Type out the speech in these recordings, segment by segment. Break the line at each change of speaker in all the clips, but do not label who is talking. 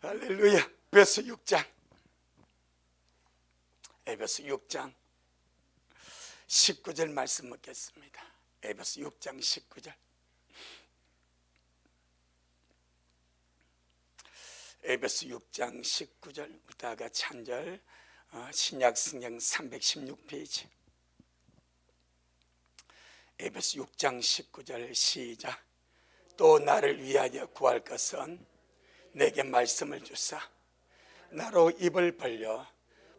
할렐루야. 에베소 6장, 에베소 6장 19절 말씀 먹겠습니다. 에베소 6장 19절. 에베소 6장 19절, 다 같이 한 절. 신약 성경 316페이지. 에베소 6장 19절 시작. 또 나를 위하여 구할 것은 내게 말씀을 주사 나로 입을 벌려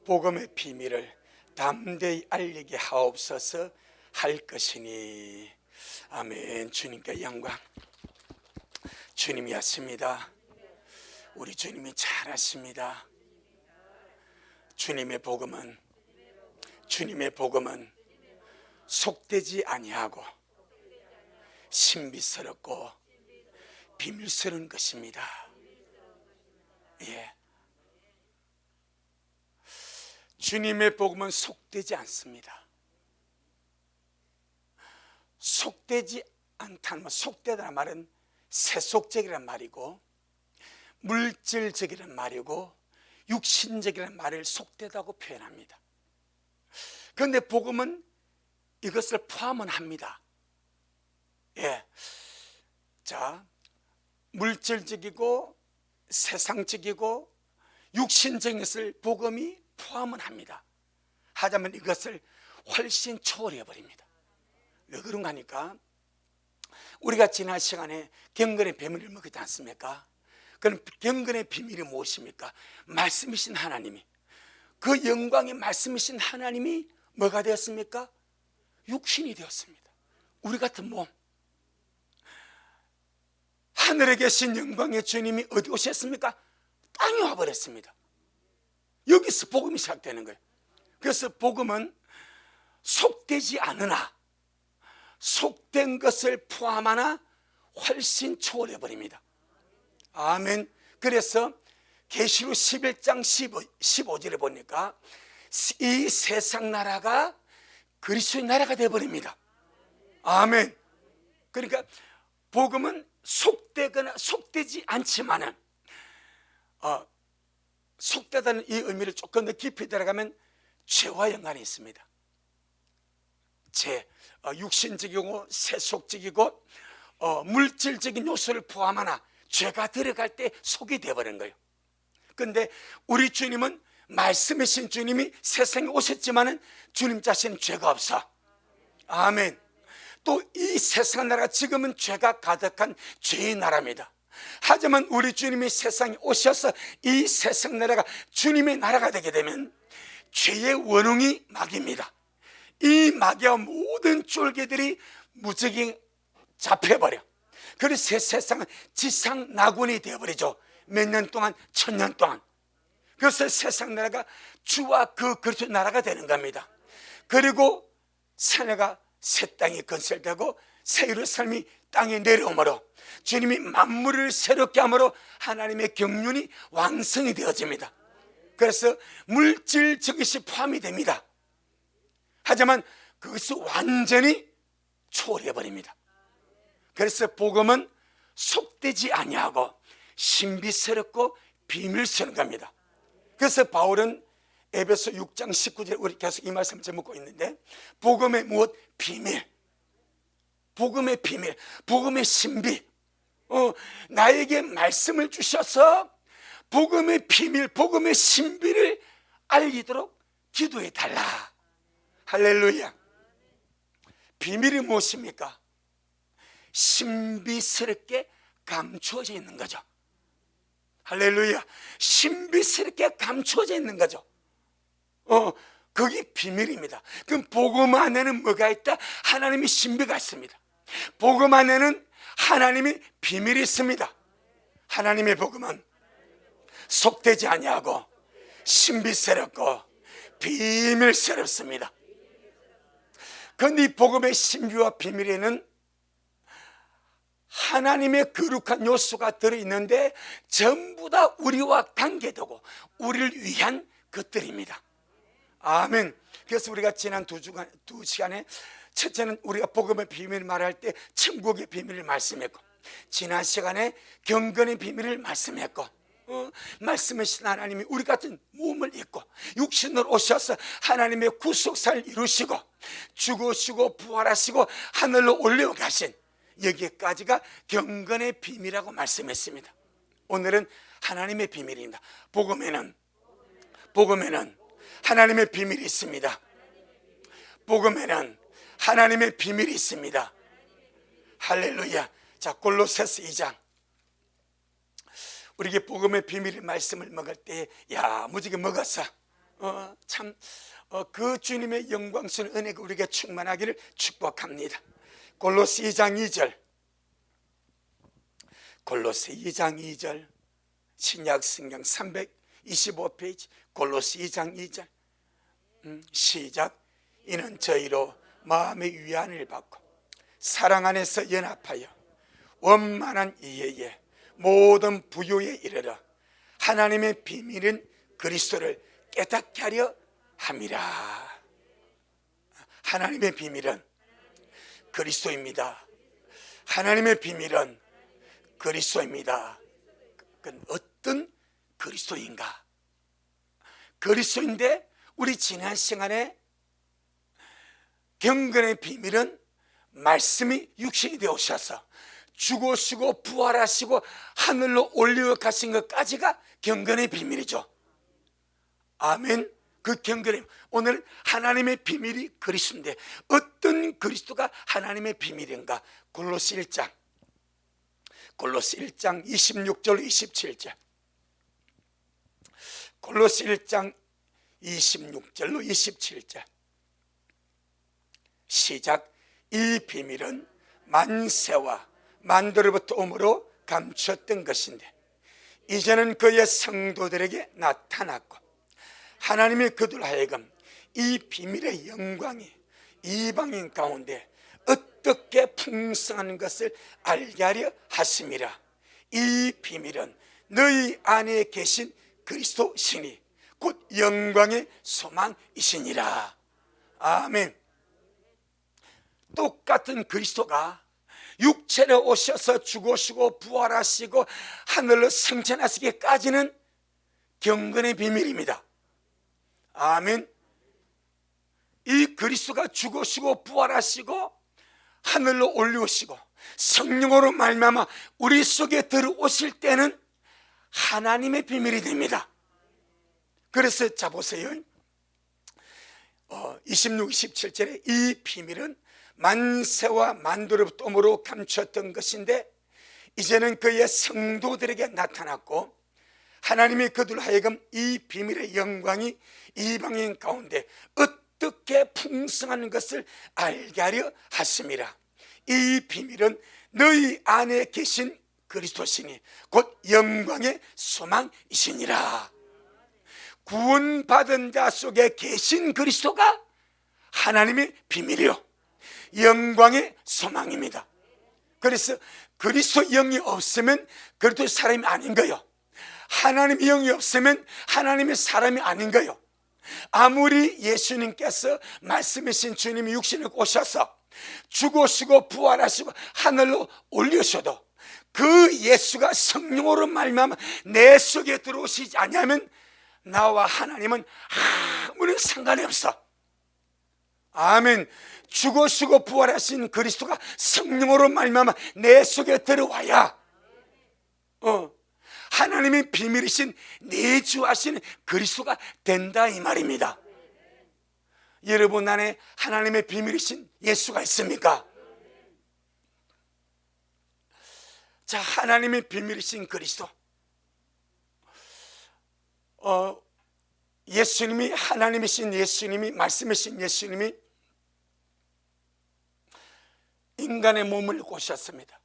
복음의 비밀을 담대히 알리게 하옵소서 할 것이니. 아멘. 주님께 영광. 주님이 하십니다. 우리 주님이 잘하십니다. 주님의 복음은 속되지 아니하고 신비스럽고 비밀스러운 것입니다. 예. 주님의 복음은 속되지 않습니다. 속되지 않다는 말, 속되다는 말은 세속적이라는 말이고 물질적이라는 말이고 육신적이라는 말을 속되다고 표현합니다. 그런데 복음은 이것을 포함은 합니다. 예. 자, 물질적이고 세상적이고 육신적인 것을 복음이 포함은 합니다. 하자면 이것을 훨씬 초월해 버립니다. 왜 그런가 하니까 우리가 지난 시간에 경건의 비밀을 먹지 않습니까? 그럼 경건의 비밀이 무엇입니까? 말씀이신 하나님이, 그 영광의 말씀이신 하나님이 뭐가 되었습니까? 육신이 되었습니다. 우리 같은 몸. 하늘에 계신 영광의 주님이 어디 오셨습니까? 땅에 와버렸습니다. 여기서 복음이 시작되는 거예요. 그래서 복음은 속되지 않으나 속된 것을 포함하나 훨씬 초월해 버립니다. 아멘. 그래서 계시록 11장 15절에 보니까 이 세상 나라가 그리스도의 나라가 되어버립니다. 아멘. 그러니까 복음은 속되거나 속되지 않지만은 속되다는 이 의미를 조금 더 깊이 들어가면 죄와 연관이 있습니다. 죄, 육신적이고 세속적이고 물질적인 요소를 포함하나 죄가 들어갈 때 속이 되어버린 거예요. 그런데 우리 주님은 말씀이신 주님이 세상에 오셨지만은 주님 자신은 죄가 없어. 아멘. 또 이 세상 나라가 지금은 죄가 가득한 죄의 나라입니다. 하지만 우리 주님이 세상에 오셔서 이 세상 나라가 주님의 나라가 되게 되면 죄의 원흉이 막입니다. 이 마귀와 모든 쫄개들이 무적이 잡혀버려. 그래서 세상은 지상 나군이 되어버리죠. 몇 년 동안, 1000년 동안. 그래서 세상 나라가 주와 그 그리스도 나라가 되는 겁니다. 그리고 새내가 새 땅이 건설되고 새 예루살렘이 땅에 내려오므로 주님이 만물을 새롭게 함으로 하나님의 경륜이 왕성이 되어집니다. 그래서 물질적인 것이 포함이 됩니다. 하지만 그것이 완전히 초월해버립니다. 그래서 복음은 속되지 아니하고 신비스럽고 비밀스러운 겁니다. 그래서 바울은 에베소 6장 19절에 우리 계속 이 말씀을 제묻고 있는데, 복음의 무엇? 비밀. 복음의 비밀, 복음의 신비. 나에게 말씀을 주셔서 복음의 비밀, 복음의 신비를 알리도록 기도해 달라. 할렐루야. 비밀이 무엇입니까? 신비스럽게 감추어져 있는 거죠. 할렐루야. 신비스럽게 감추어져 있는 거죠. 그게 비밀입니다. 그럼 복음 안에는 뭐가 있다? 하나님의 신비가 있습니다. 복음 안에는 하나님의 비밀이 있습니다. 하나님의 복음은 속되지 아니하고 신비스럽고 비밀스럽습니다. 그런데 이 복음의 신비와 비밀에는 하나님의 거룩한 요소가 들어있는데 전부 다 우리와 관계되고 우리를 위한 것들입니다. 아멘. 그래서 우리가 지난 두 시간에 첫째는 우리가 복음의 비밀을 말할 때 천국의 비밀을 말씀했고, 지난 시간에 경건의 비밀을 말씀했고, 말씀하신 하나님이 우리 같은 몸을 입고 육신으로 오셔서 하나님의 구속사를 이루시고 죽으시고 부활하시고 하늘로 올려가신 여기까지가 경건의 비밀이라고 말씀했습니다. 오늘은 하나님의 비밀입니다. 복음에는 하나님의 비밀이 있습니다. 복음에는 하나님의 비밀이 있습니다. 할렐루야. 자, 골로새서 2장. 우리에게 복음의 비밀의 말씀을 먹을 때 무지개 먹었어. 그 주님의 영광스러운 은혜가 우리에게 충만하기를 축복합니다. 골로새 2장 2절. 골로새 2장 2절. 신약 성경 325페이지 골로새 2장 2절. 시작. 이는 저희로 마음의 위안을 받고 사랑 안에서 연합하여 원만한 이해에 모든 부요에 이르러 하나님의 비밀인 그리스도를 깨닫게 하려 함이라. 하나님의 비밀은 그리스도입니다. 하나님의 비밀은 그리스도입니다. 그건 어떤 그리스도인가? 그리스도인데 우리 지난 시간에 경건의 비밀은 말씀이 육신이 되어 오셔서 죽으시고 부활하시고 하늘로 올려가신 것까지가 경건의 비밀이죠. 아멘. 그 경건의 오늘 하나님의 비밀이 그리스도인데 어떤 그리스도가 하나님의 비밀인가? 골로새 1장 26절 27절. 골로새 1장 26절로 27절. 시작. 이 비밀은 만세와 만대로부터 오므로 감추었던 것인데 이제는 그의 성도들에게 나타났고 하나님이 그들 하여금 이 비밀의 영광이 이방인 가운데 어떻게 풍성한 것을 알게 하려 하심이라. 이 비밀은 너희 안에 계신 그리스도 신이 곧 영광의 소망이시니라. 아멘. 똑같은 그리스도가 육체로 오셔서 죽으시고 부활하시고 하늘로 승천하시기까지는 경건의 비밀입니다. 아멘. 이 그리스도가 죽으시고 부활하시고 하늘로 올리시고 성령으로 말미암아 우리 속에 들어오실 때는 하나님의 비밀이 됩니다. 그래서 자 보세요. 26, 27절에 이 비밀은 만세와 만도로부터 오므로 감추었던 것인데 이제는 그의 성도들에게 나타났고 하나님이 그들 하여금 이 비밀의 영광이 이방인 가운데 어떻게 풍성한 것을 알게 하려 하심이라. 이 비밀은 너희 안에 계신 그리스도시니 곧 영광의 소망이시니라. 구원받은 자 속에 계신 그리스도가 하나님의 비밀이요 영광의 소망입니다. 그래서 그리스도 영이 없으면 그리스도 사람이 아닌 거요. 하나님의 영이 없으면 하나님의 사람이 아닌 거요. 아무리 예수님께서 말씀하신 주님이 육신을 오셔서 죽으시고 부활하시고 하늘로 올리셔도 그 예수가 성령으로 말미암아 내 속에 들어오시지 않으면 나와 하나님은 아무런 상관이 없어. 아멘. 죽으시고 부활하신 그리스도가 성령으로 말미암아 내 속에 들어와야 하나님의 비밀이신 내주하시는 그리스도가 된다 이 말입니다. 여러분 안에 하나님의 비밀이신 예수가 있습니까? 자, 하나님의 비밀이신 그리스도. 예수님이 하나님이신 예수님이 말씀이신 예수님이 인간의 몸을 고셨습니다.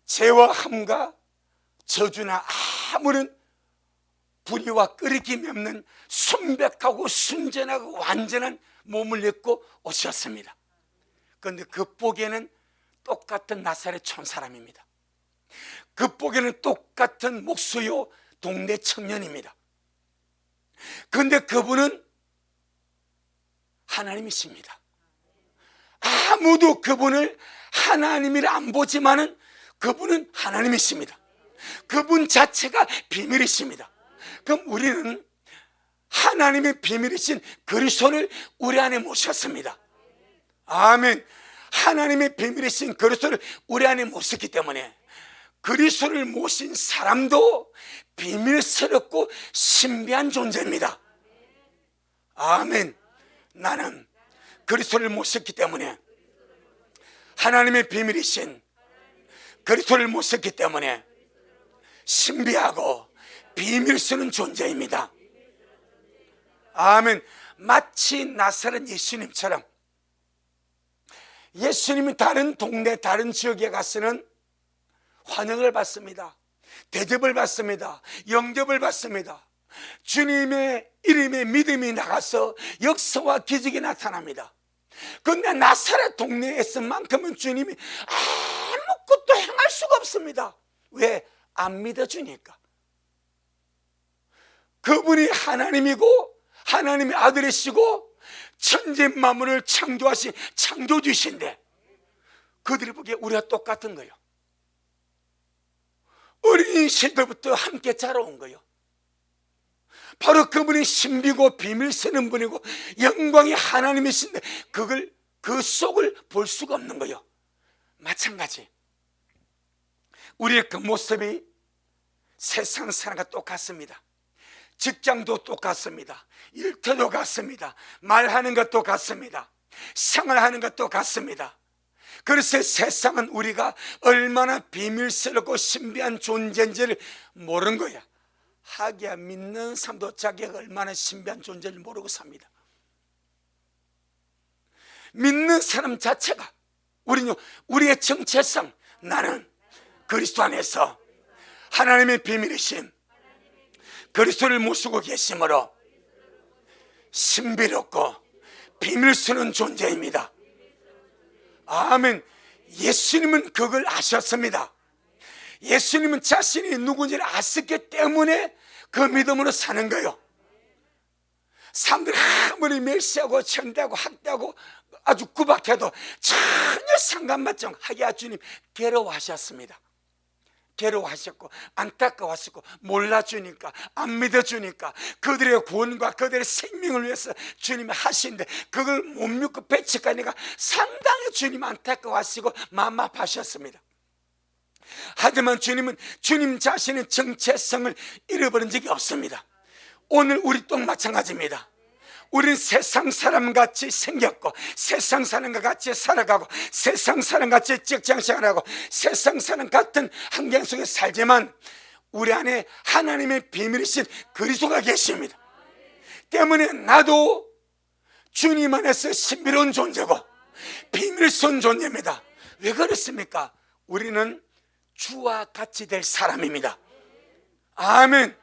죄와 함과 저주나 아무런 불의와 끓이김이 없는 순백하고 순전하고 완전한 몸을 입고 오셨습니다. 그런데 겉보기에는 똑같은 나사렛 촌사람입니다. 겉보기에는 똑같은 목수요 동네 청년입니다. 그런데 그분은 하나님이십니다. 아무도 그분을 하나님이라 안 보지만은 그분은 하나님이십니다. 그분 자체가 비밀이십니다. 그럼 우리는 하나님의 비밀이신 그리스도를 우리 안에 모셨습니다. 아멘. 하나님의 비밀이신 그리스도를 우리 안에 모셨기 때문에 그리스도를 모신 사람도 비밀스럽고 신비한 존재입니다. 아멘. 나는 그리스도를 모셨기 때문에, 하나님의 비밀이신 그리스도를 모셨기 때문에 신비하고 비밀 쓰는 존재입니다. 아멘. 마치 나사렛 예수님처럼 예수님이 다른 동네 다른 지역에 가서는 환영을 받습니다. 대접을 받습니다. 영접을 받습니다. 주님의 이름에 믿음이 나가서 역사와 기적이 나타납니다. 그런데 나사렛 동네에서만큼은 주님이 아무것도 행할 수가 없습니다. 왜? 안 믿어주니까. 그분이 하나님이고 하나님의 아들이시고 천지 만물을 창조하신 창조주신데 그들이 보기에 우리가 똑같은 거예요. 어린 시절부터 함께 자라온 거예요. 바로 그분이 신비고 비밀 쓰는 분이고 영광이 하나님이신데 그 속을 볼 수가 없는 거예요. 마찬가지 우리의 그 모습이 세상 사람과 똑같습니다. 직장도 똑같습니다. 일터도 같습니다. 말하는 것도 같습니다. 생활하는 것도 같습니다. 그래서 세상은 우리가 얼마나 비밀스럽고 신비한 존재인지를 모르는 거야. 하기야 믿는 사람도 자기가 얼마나 신비한 존재를 모르고 삽니다. 믿는 사람 자체가 우리의 정체성, 나는 그리스도 안에서 하나님의 비밀이신 그리스도를 모시고 계심으로 신비롭고 비밀스러운 존재입니다. 아멘. 예수님은 그걸 아셨습니다. 예수님은 자신이 누군지를 아셨기 때문에 그 믿음으로 사는 거예요. 사람들이 아무리 멸시하고 천대하고 학대하고 아주 구박해도 전혀 상관받지 않고 하기야 주님 괴로워하셨습니다. 괴로워하셨고 안타까웠었고 몰라주니까 안 믿어주니까 그들의 구원과 그들의 생명을 위해서 주님이 하신데 그걸 못 믿고 배척하니까 상당히 주님 안타까워하시고 마음 아파하셨습니다. 하지만 주님은 주님 자신의 정체성을 잃어버린 적이 없습니다. 오늘 우리 또 마찬가지입니다. 우리는 세상 사람같이 생겼고 세상 사람과 같이 살아가고 세상 사람같이 직장생활하고 세상 사람 같은 환경 속에 살지만 우리 안에 하나님의 비밀이신 그리스도가 계십니다. 때문에 나도 주님 안에서 신비로운 존재고 비밀스러운 존재입니다. 왜 그렇습니까? 우리는 주와 같이 될 사람입니다. 아멘.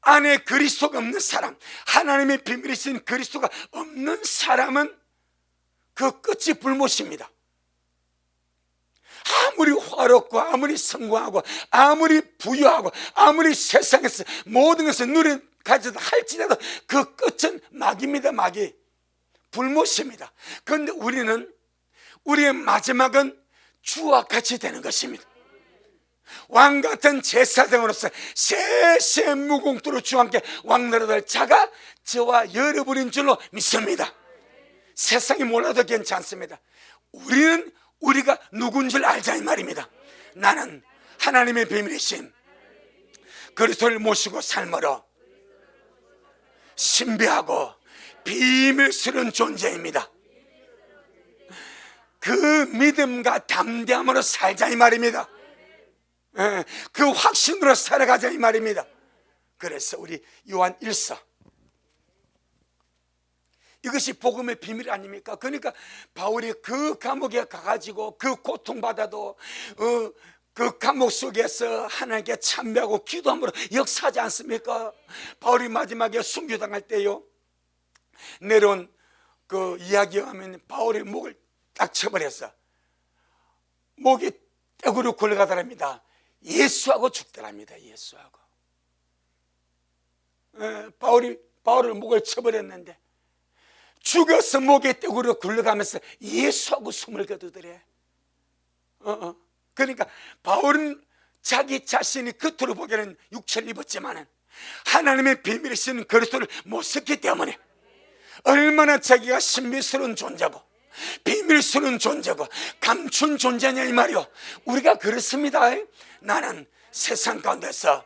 안에 그리스도가 없는 사람, 하나님의 비밀이신 그리스도가 없는 사람은 그 끝이 불못입니다. 아무리 화롭고 아무리 성공하고 아무리 부유하고 아무리 세상에서 모든 것을 누려 가져다 할지라도 그 끝은 막입니다. 막이 불못입니다. 그런데 우리의 마지막은 주와 같이 되는 것입니다. 왕같은 제사장으로서 세세 무공투로 주와 함께 왕노릇할 자가 저와 여러분인 줄로 믿습니다. 세상이 몰라도 괜찮습니다. 우리는 우리가 누군 줄 알자 이 말입니다. 나는 하나님의 비밀이신 그리스도를 모시고 삶으로 신비하고 비밀스러운 존재입니다. 그 믿음과 담대함으로 살자 이 말입니다. 그 확신으로 살아가자 이 말입니다. 그래서 우리 요한 1서 이것이 복음의 비밀 아닙니까? 그러니까 바울이 그 감옥에 가가지고 그 고통받아도 그 감옥 속에서 하나님께 참배하고 기도함으로 역사하지 않습니까? 바울이 마지막에 순교당할 때요 내려온 그 이야기하면 바울의 목을 딱 쳐버렸어. 목이 떼구로 굴러가더랍니다. 예수하고 죽더랍니다. 예수하고. 바울을 목을 쳐버렸는데 죽어서 목에 떼구로 굴러가면서 예수하고 숨을 거두더래. 그러니까 바울은 자기 자신이 겉으로 보기에는 육체를 입었지만은 하나님의 비밀이신 그리스도를 못 썼기 때문에 얼마나 자기가 신비스러운 존재고 비밀스러운 존재고 감춘 존재냐 이 말이요. 우리가 그렇습니다. 나는 세상 가운데서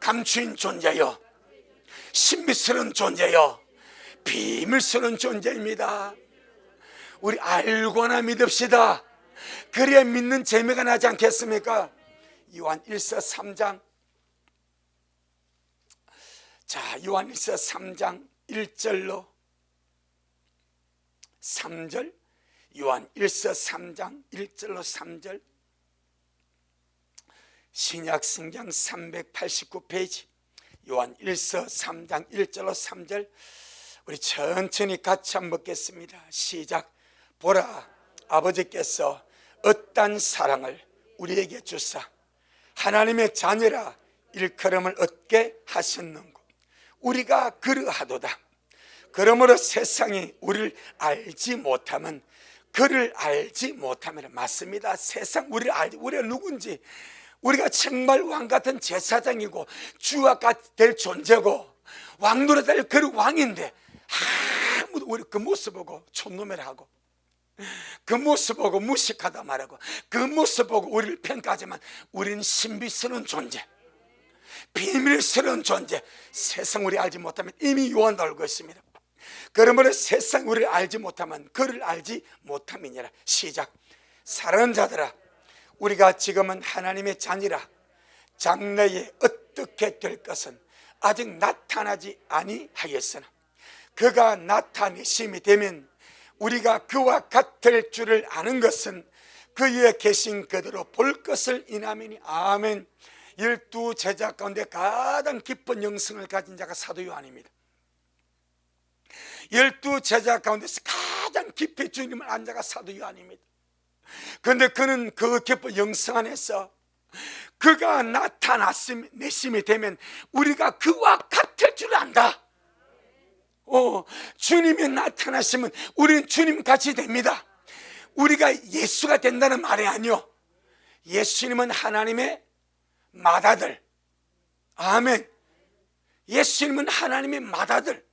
감추인 존재요, 신비스러운 존재요, 비밀스러운 존재입니다. 우리 알고나 믿읍시다. 그래야 믿는 재미가 나지 않겠습니까? 요한 1서 3장, 자, 요한 1서 3장 1절로 3절, 요한 1서 3장 1절로 3절, 신약성경 389페이지 요한 1서 3장 1절로 3절, 우리 천천히 같이 한번 읽겠습니다. 시작. 보라, 아버지께서 어떤 사랑을 우리에게 주사 하나님의 자녀라 일컬음을 얻게 하셨는고 우리가 그러하도다. 그러므로 세상이 우리를 알지 못하면 그를 알지 못하면, 맞습니다. 세상 우리를 알지, 우리가 누군지, 우리가 정말 왕같은 제사장이고 주와 될 존재고 왕노릇 될 그 왕인데 아무도 우리 그 모습 보고 촌놈이라 하고 그 모습 보고 무식하다 말하고 그 모습 보고 우리를 평가하지만 우리는 신비스러운 존재, 비밀스러운 존재, 세상 우리 알지 못하면 이미 요한도 알고 있습니다. 그러므로 세상 우리를 알지 못하면 그를 알지 못함이니라. 시작. 사랑하는 자들아, 우리가 지금은 하나님의 자녀라 장래에 어떻게 될 것은 아직 나타나지 아니하였으나 그가 나타내심이 되면 우리가 그와 같을 줄을 아는 것은 그의 계신 그대로 볼 것을 인함이니. 아멘. 12 제자 가운데 가장 깊은 영성을 가진 자가 사도 요한입니다. 12 제자 가운데서 가장 깊이 주님을 안 자가 사도 요한입니다. 그런데 그는 그 깊은 영성 안에서 그가 나타내심이 되면 우리가 그와 같을 줄 안다. 주님이 나타나시면 우리는 주님같이 됩니다. 우리가 예수가 된다는 말이 아니요, 예수님은 하나님의 맏아들. 아멘. 예수님은 하나님의 맏아들.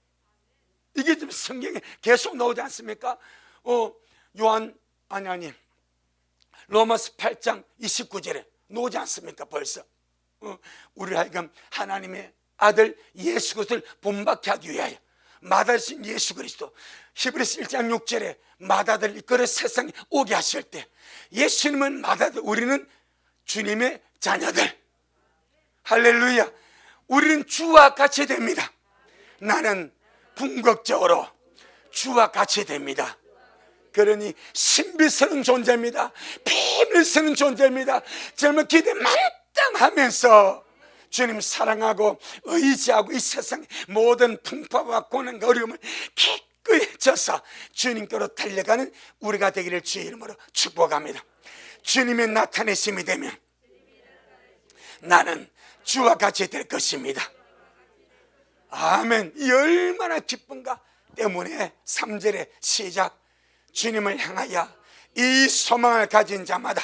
이게 좀 성경에 계속 나오지 않습니까? 로마서 8장 29절에 나오지 않습니까? 벌써 우리를 하여금 하나님의 아들 예수 그리스도를 본받게 하기 위하여 맏아들이신 예수 그리스도, 히브리서 1장 6절에 맏아들 이끌어 세상에 오게 하실 때 예수님은 맏아들, 우리는 주님의 자녀들. 할렐루야. 우리는 주와 같이 됩니다. 나는 궁극적으로 주와 같이 됩니다. 그러니 신비스러운 존재입니다. 비밀스러운 존재입니다. 정말 기대 만땅하면서 주님 사랑하고 의지하고 이 세상 모든 풍파와 고난과 어려움을 기꺼이 져서 주님께로 달려가는 우리가 되기를 주의 이름으로 축복합니다. 주님의 나타내심이 되면 나는 주와 같이 될 것입니다. 아멘. 이 얼마나 기쁜가 때문에 3절에 시작. 주님을 향하여 이 소망을 가진 자마다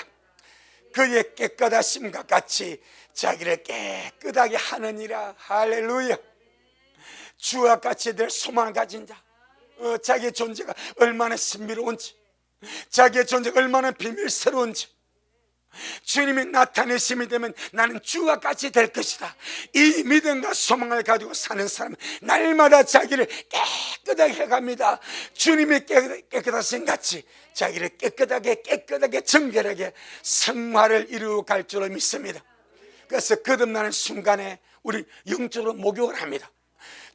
그의 깨끗하심과 같이 자기를 깨끗하게 하느니라. 할렐루야. 주와 같이 될 소망을 가진 자, 자기의 존재가 얼마나 신비로운지, 자기의 존재가 얼마나 비밀스러운지, 주님이 나타내심이 되면 나는 주와 같이 될 것이다, 이 믿음과 소망을 가지고 사는 사람은 날마다 자기를 깨끗하게 해갑니다. 주님이 깨끗하신 같이 자기를 깨끗하게 정결하게 성화를 이루어 갈 줄로 믿습니다. 그래서 거듭나는 순간에 우리 영적으로 목욕을 합니다.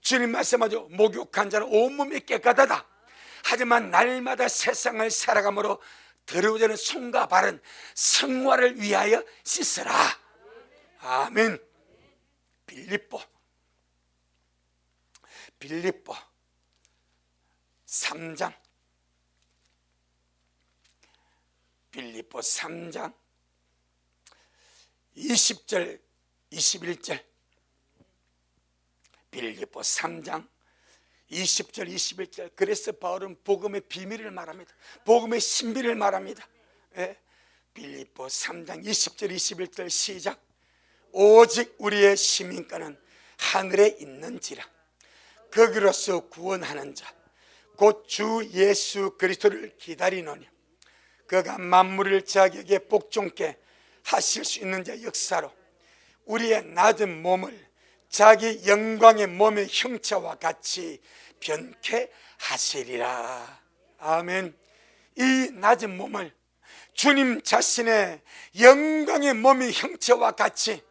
주님 말씀하죠. 목욕한 자는 온몸이 깨끗하다. 하지만 날마다 세상을 살아감으로 더러워지는 손과 발은 성화를 위하여 씻으라. 아멘. 빌립보 3장, 빌립보 3장 20절 21절, 빌립보 3장 20절 21절. 그래서 바울은 복음의 비밀을 말합니다. 복음의 신비를 말합니다. 빌립보 3장 20절 21절 시작. 오직 우리의 시민권은 하늘에 있는지라. 거기로서 구원하는 자 곧 주 예수 그리스도를 기다리노니 그가 만물을 자기에게 복종케 하실 수 있는 자 역사로 우리의 낮은 몸을 자기 영광의 몸의 형체와 같이 변케 하시리라. 아멘. 이 낮은 몸을 주님 자신의 영광의 몸의 형체와 같이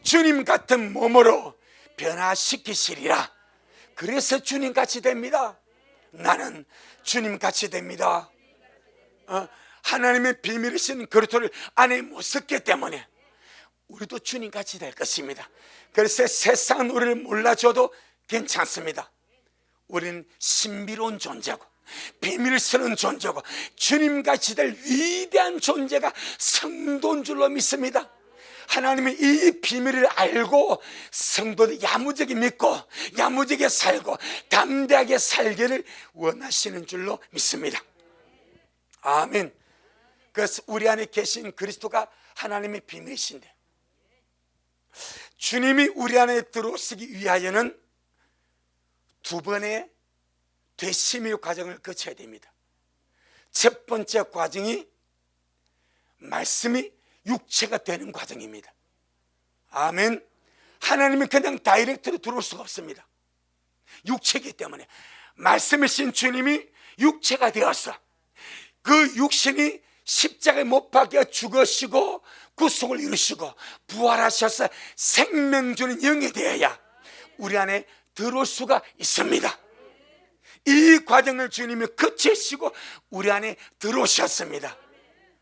주님 같은 몸으로 변화시키시리라. 그래서 주님같이 됩니다. 나는 주님같이 됩니다. 하나님의 비밀이신 그리스도를 안에 못 썼기 때문에 우리도 주님같이 될 것입니다. 그래서 세상은 우리를 몰라줘도 괜찮습니다. 우리는 신비로운 존재고 비밀스러운 존재고 주님같이 될 위대한 존재가 성도인 줄로 믿습니다. 하나님은 이 비밀을 알고 성도들 야무지게 믿고 야무지게 살고 담대하게 살기를 원하시는 줄로 믿습니다. 아멘. 그래서 우리 안에 계신 그리스도가 하나님의 비밀이신데 주님이 우리 안에 들어오시기 위하여는 두 번의 되심의 과정을 거쳐야 됩니다. 첫 번째 과정이 말씀이 육체가 되는 과정입니다. 아멘. 하나님은 그냥 다이렉트로 들어올 수가 없습니다. 육체이기 때문에 말씀이신 주님이 육체가 되어서 그 육신이 십자가에 못 박혀 죽으시고 구속을 이루시고 부활하셔서 생명 주는 영이 되어야 우리 안에 들어올 수가 있습니다. 이 과정을 주님이 거치시고 우리 안에 들어오셨습니다.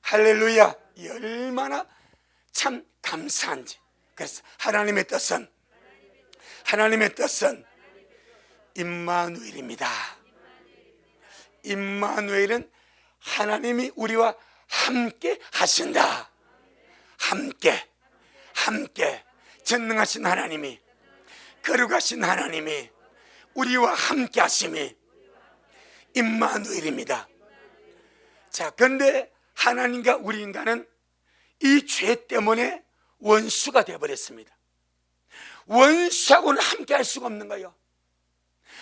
할렐루야. 얼마나 참 감사한지. 그래서 하나님의 뜻은 임마누엘입니다. 임마누엘은 하나님이 우리와 함께 하신다. 함께 전능하신 하나님이 거룩하신 하나님이 우리와 함께 하심이 임마누엘입니다. 자, 그런데 하나님과 우리 인간은 이 죄 때문에 원수가 되어버렸습니다. 원수하고는 함께 할 수가 없는 거예요.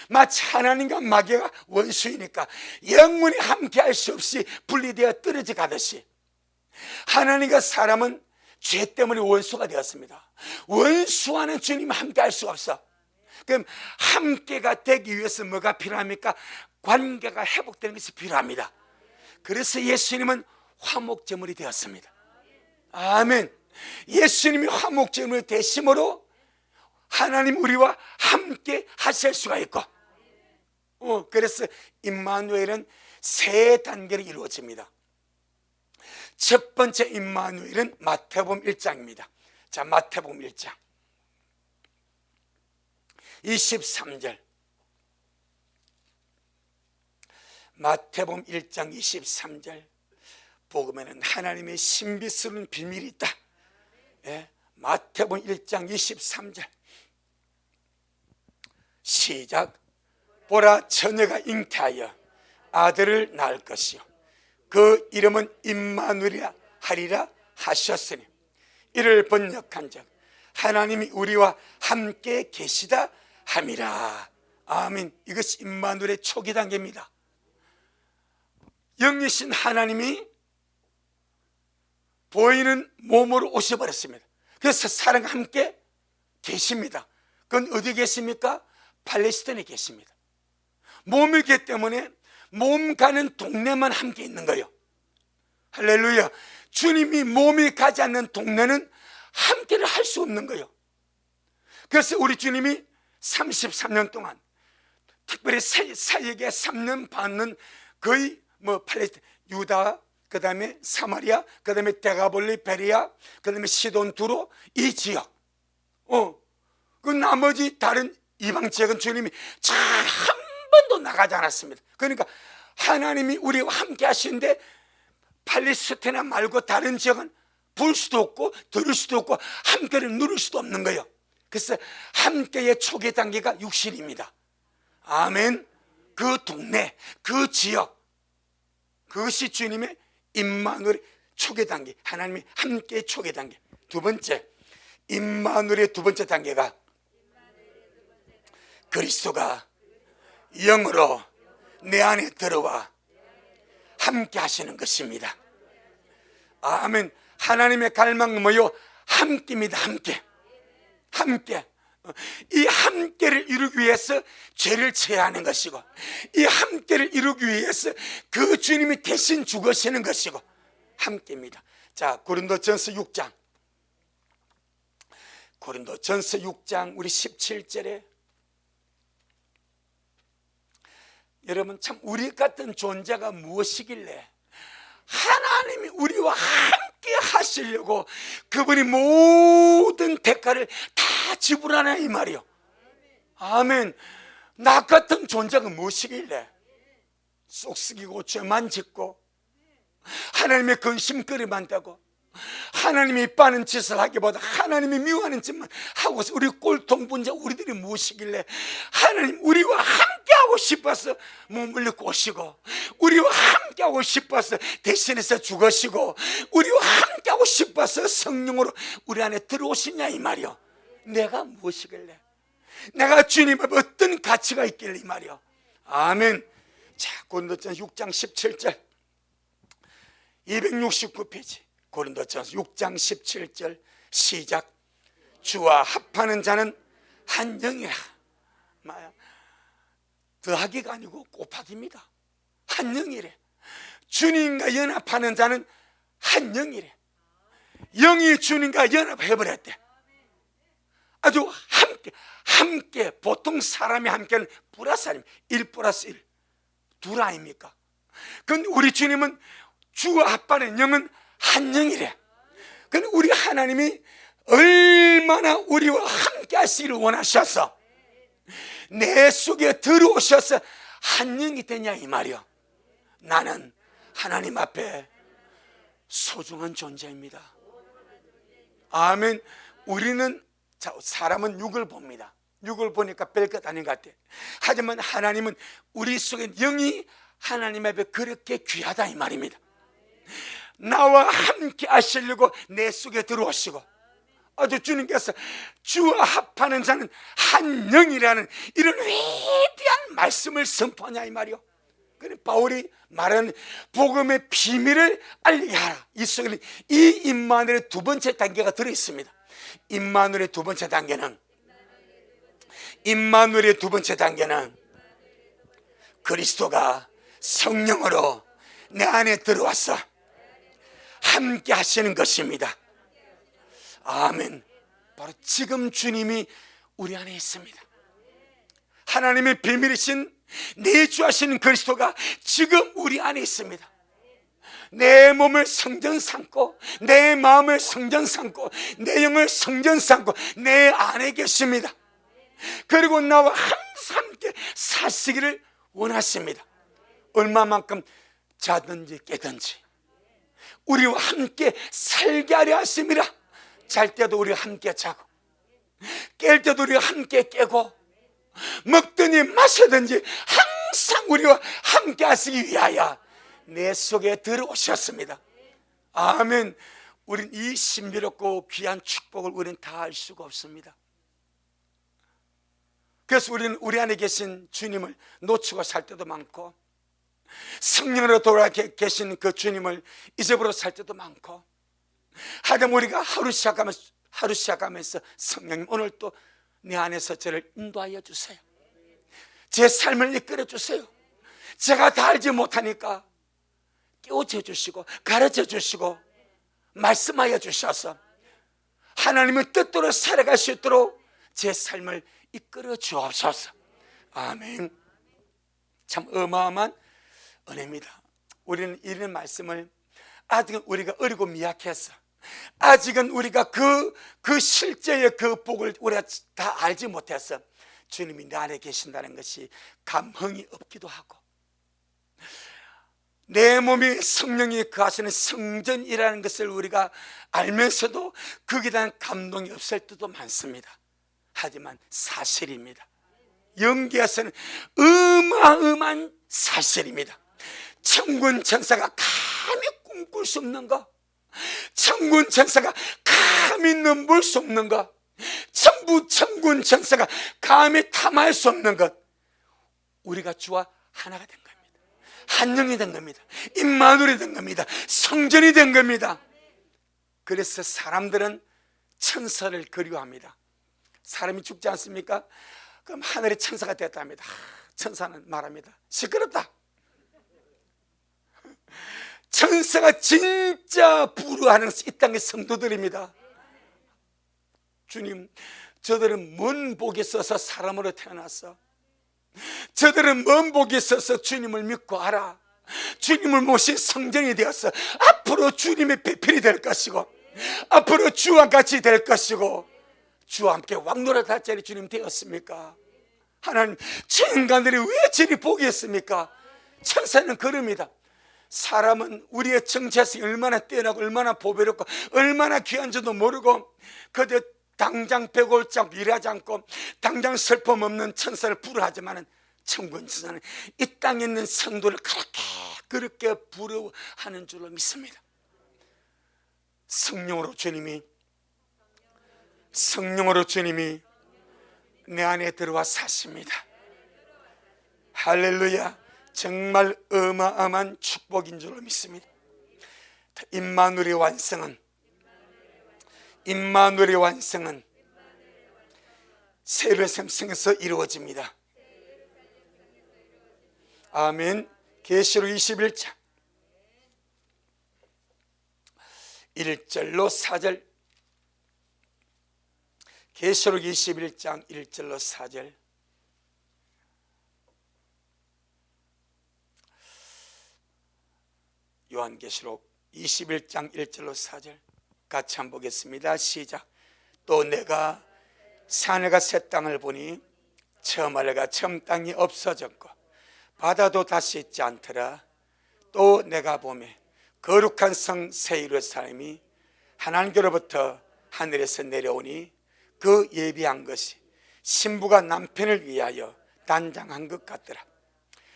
마치 하나님과 마귀가 원수이니까 영원히 함께 할 수 없이 분리되어 떨어져 가듯이 하나님과 사람은 죄 때문에 원수가 되었습니다. 원수와는 주님 함께 할 수가 없어. 그럼 함께가 되기 위해서 뭐가 필요합니까? 관계가 회복되는 것이 필요합니다. 그래서 예수님은 화목제물이 되었습니다. 아멘. 예수님이 화목제물이 되심으로 하나님 우리와 함께 하실 수가 있고 그래서 임마누엘은 세 단계로 이루어집니다. 첫 번째 임마누엘은 마태복음 1장입니다. 자, 마태복음 1장 23절. 마태복음 1장 23절 복음에는 하나님의 신비스러운 비밀이 있다. 예, 마태복음 1장 23절 시작. 보라, 처녀가 잉태하여 아들을 낳을 것이요 그 이름은 임마누엘이라 하리라 하셨으니 이를 번역한 적 하나님이 우리와 함께 계시다 함이라. 아멘. 이것이 임마누엘의 초기 단계입니다. 영이신 하나님이 보이는 몸으로 오셔버렸습니다. 그래서 사람과 함께 계십니다. 그건 어디 계십니까? 팔레스타인에 계십니다. 몸이기 때문에 몸 가는 동네만 함께 있는 거예요. 할렐루야. 주님이 몸이 가지 않는 동네는 함께를 할 수 없는 거예요. 그래서 우리 주님이 33년 동안 특별히 사역에 3년 반은 거의 팔레스타인, 유다, 그 다음에 사마리아, 그 다음에 데가볼리, 베리아, 그 다음에 시돈, 두로 이 지역 그 나머지 다른 이방 지역은 주님이 한 번도 나가지 않았습니다. 그러니까 하나님이 우리와 함께 하시는데 팔레스타인 말고 다른 지역은 볼 수도 없고 들을 수도 없고 함께를 누릴 수도 없는 거예요. 그래서 함께의 초기 단계가 육신입니다. 아멘. 그 동네, 그 지역, 그것이 주님의 임마누엘 초기 단계, 하나님이 함께의 초기 단계. 두 번째, 임마누엘의 두 번째 단계가 그리스도가 영으로 내 안에 들어와 함께 하시는 것입니다. 아멘. 하나님의 갈망은 뭐요? 함께입니다. 함께. 이 함께를 이루기 위해서 죄를 제하는 것이고, 이 함께를 이루기 위해서 그 주님이 대신 죽으시는 것이고, 함께입니다. 자, 고린도전서 6장 우리 17절에 여러분, 참 우리 같은 존재가 무엇이길래 하나님이 우리와 함께 하시려고 그분이 모든 대가를 다 지불하나 이 말이요. 아멘. 나 같은 존재가 무엇이길래 쏙쓰기고 죄만 짓고 하나님의 근심거리만 되고 하나님이 이빠는 짓을 하기보다 하나님이 미워하는 짓만 하고서 우리 꼴통 분자 우리들이 무엇이길래 하나님 우리와 함께하고 싶어서 몸을 입고 오시고, 우리와 함께하고 싶어서 대신해서 죽으시고, 우리와 함께하고 싶어서 성령으로 우리 안에 들어오시냐 이 말이요. 내가 무엇이길래, 내가 주님 앞에 어떤 가치가 있길래 이 말이요. 아멘. 자, 고린도전서 6장 17절 269페이지 고린도전서 6장 17절 시작. 주와 합하는 자는 한 영이라. 더하기가 아니고 곱하기입니다. 한 영이래. 주님과 연합하는 자는 한 영이래. 영이 주님과 연합해버렸대. 아주 함께. 보통 사람이 함께는 플러스 아닙니까? 1 플러스 1 둘 아닙니까? 그런데 우리 주님은 주와 합하는 영은 한 영이래. 그런데 우리 하나님이 얼마나 우리와 함께 하시기를 원하셔서 내 속에 들어오셔서 한 영이 되냐 이 말이요. 나는 하나님 앞에 소중한 존재입니다. 아멘. 우리는 사람은 육을 봅니다. 육을 보니까 별것 아닌 것 같아. 하지만 하나님은 우리 속에 영이 하나님 앞에 그렇게 귀하다 이 말입니다. 나와 함께 하시려고 내 속에 들어오시고, 아주 주님께서 주와 합하는 자는 한 영이라는 이런 위대한 말씀을 선포하냐 이 말이요. 그래 바울이 말하는 복음의 비밀을 알리게 하라. 이 속에는 이 임마누엘의 두 번째 단계가 들어있습니다. 임마누엘의 두 번째 단계는 그리스도가 성령으로 내 안에 들어와서 함께 하시는 것입니다. 아멘. 바로 지금 주님이 우리 안에 있습니다. 하나님의 비밀이신 내주하시는 그리스도가 지금 우리 안에 있습니다. 내 몸을 성전 삼고, 내 마음을 성전 삼고, 내 영을 성전 삼고 내 안에 계십니다. 그리고 나와 항상 함께 사시기를 원하십니다. 얼마만큼 자든지 깨든지 우리와 함께 살게 하려 하심이라. 잘 때도 우리와 함께 자고, 깰 때도 우리와 함께 깨고, 먹든지 마시든지 항상 우리와 함께 하시기 위하여 내 속에 들어오셨습니다. 아멘. 우린 이 신비롭고 귀한 축복을 우리는 다 알 수가 없습니다. 그래서 우리는 우리 안에 계신 주님을 놓치고 살 때도 많고, 성령으로 돌아 계신 그 주님을 잊어버려 살 때도 많고, 하여튼 우리가 하루 시작하면서 성령님 오늘 또 내 안에서 저를 인도하여 주세요. 제 삶을 이끌어 주세요. 제가 다 알지 못하니까 깨우쳐 주시고 가르쳐 주시고 말씀하여 주셔서 하나님의 뜻대로 살아갈 수 있도록 제 삶을 이끌어 주옵소서. 아멘. 참 어마어마한 은혜입니다. 우리는 이런 말씀을 아직은 우리가 어리고 미약해서, 아직은 우리가 그 실제의 그 복을 우리가 다 알지 못해서 주님이 내 안에 계신다는 것이 감흥이 없기도 하고, 내 몸이 성령이 거하시는 성전이라는 것을 우리가 알면서도 거기에 대한 감동이 없을 때도 많습니다. 하지만 사실입니다. 영계에서는 어마어마한 사실입니다. 천군 천사가 감히 꿈꿀 수 없는 거, 천군 천사가 감히 넘볼 수 없는 것, 전부 천군 천사가 감히 탐할 수 없는 것, 우리가 주와 하나가 된 겁니다. 한 영이 된 겁니다. 임마누엘이 된 겁니다. 성전이 된 겁니다. 그래서 사람들은 천사를 그리워합니다. 사람이 죽지 않습니까? 그럼 하늘의 천사가 됐답니다. 천사는 말합니다. 시끄럽다. 천사가 진짜 부러워하는 이 땅의 성도들입니다. 주님, 저들은 먼 복에 있어서 사람으로 태어났어. 저들은 먼 복에 있어서 주님을 믿고 알아. 주님을 모신 성전이 되었어. 앞으로 주님의 배필이 될 것이고, 앞으로 주와 같이 될 것이고, 주와 함께 왕노릇할 자리 주님 되었습니까? 하나님, 저 인간들이 왜 저리 복이 있습니까? 천사는 그럽니다. 사람은 우리의 정체성이 얼마나 뛰어나고 얼마나 보배롭고 얼마나 귀한 줄도 모르고, 그저 당장 배고프지 않고 일하지 않고 당장 슬픔 없는 천사를 부러워하지만, 천군 천사는 이 땅에 있는 성도를 그렇게 부러워하는 줄로 믿습니다. 성령으로 주님이 내 안에 들어와 사십니다. 할렐루야. 정말 어마어마한 축복인 줄로 믿습니다. 임마누엘의 완성은 새 예루살렘 성에서 이루어집니다. 아멘. 계시록 21장 1절로 4절, 계시록 21장 1절로 4절. 요한계시록 21장 1절로 4절 같이 한번 보겠습니다. 시작. 또 내가 산에가 새 땅을 보니 처음 하늘과 처음 땅이 없어졌고 바다도 다시 있지 않더라. 또 내가 보매 거룩한 성 새 예루살렘이 하나님께로부터 하늘에서 내려오니 그 예비한 것이 신부가 남편을 위하여 단장한 것 같더라.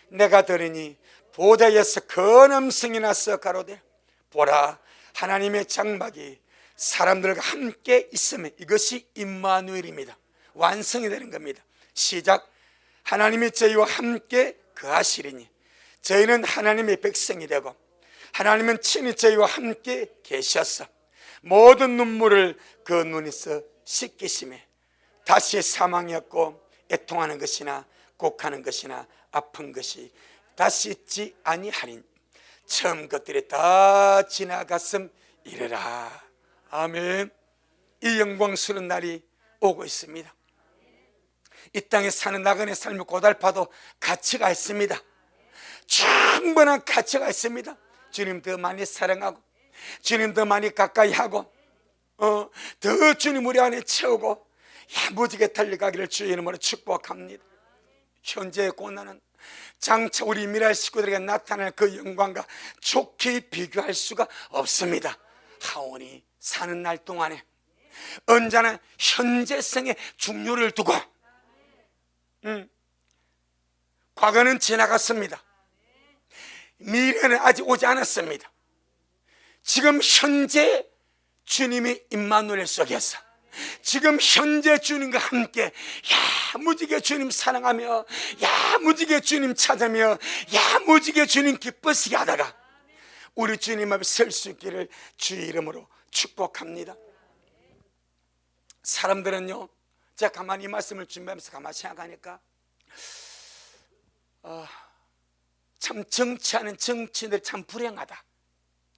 내가 들으니 보좌에서 큰 음성이 나서 가로되, 보라, 하나님의 장막이 사람들과 함께 있으면, 이것이 임마누엘입니다. 완성이 되는 겁니다. 시작. 하나님이 저희와 함께 거하시리니 저희는 하나님의 백성이 되고 하나님은 친히 저희와 함께 계셔서 모든 눈물을 그 눈에서 씻기심에 다시 사망이 없고 애통하는 것이나 곡하는 것이나 아픈 것이 다시 있지 아니하리니 처음 것들이 다 지나갔음 이르라. 아멘. 이 영광스러운 날이 오고 있습니다. 이 땅에 사는 나그네 삶이 고달파도 가치가 있습니다. 충분한 가치가 있습니다. 주님 더 많이 사랑하고 주님 더 많이 가까이 하고 더 주님 우리 안에 채우고 야무지게 달려가기를 주의 이름으로 축복합니다. 현재의 고난은 장차 우리 미랄 식구들에게 나타날 그 영광과 좋게 비교할 수가 없습니다. 하오니 사는 날 동안에 언제나 현재성의 중요를 두고, 과거는 지나갔습니다. 미래는 아직 오지 않았습니다. 지금 현재 주님의 임마누엘 속에서 지금 현재 주님과 함께 야무지게 주님 사랑하며 야무지게 주님 찾으며 야무지게 주님 기쁘시게 하다가 우리 주님 앞에 설 수 있기를 주의 이름으로 축복합니다. 사람들은요, 제가 가만히 이 말씀을 준비하면서 가만히 생각하니까 참 정치하는 정치인들이 참 불행하다,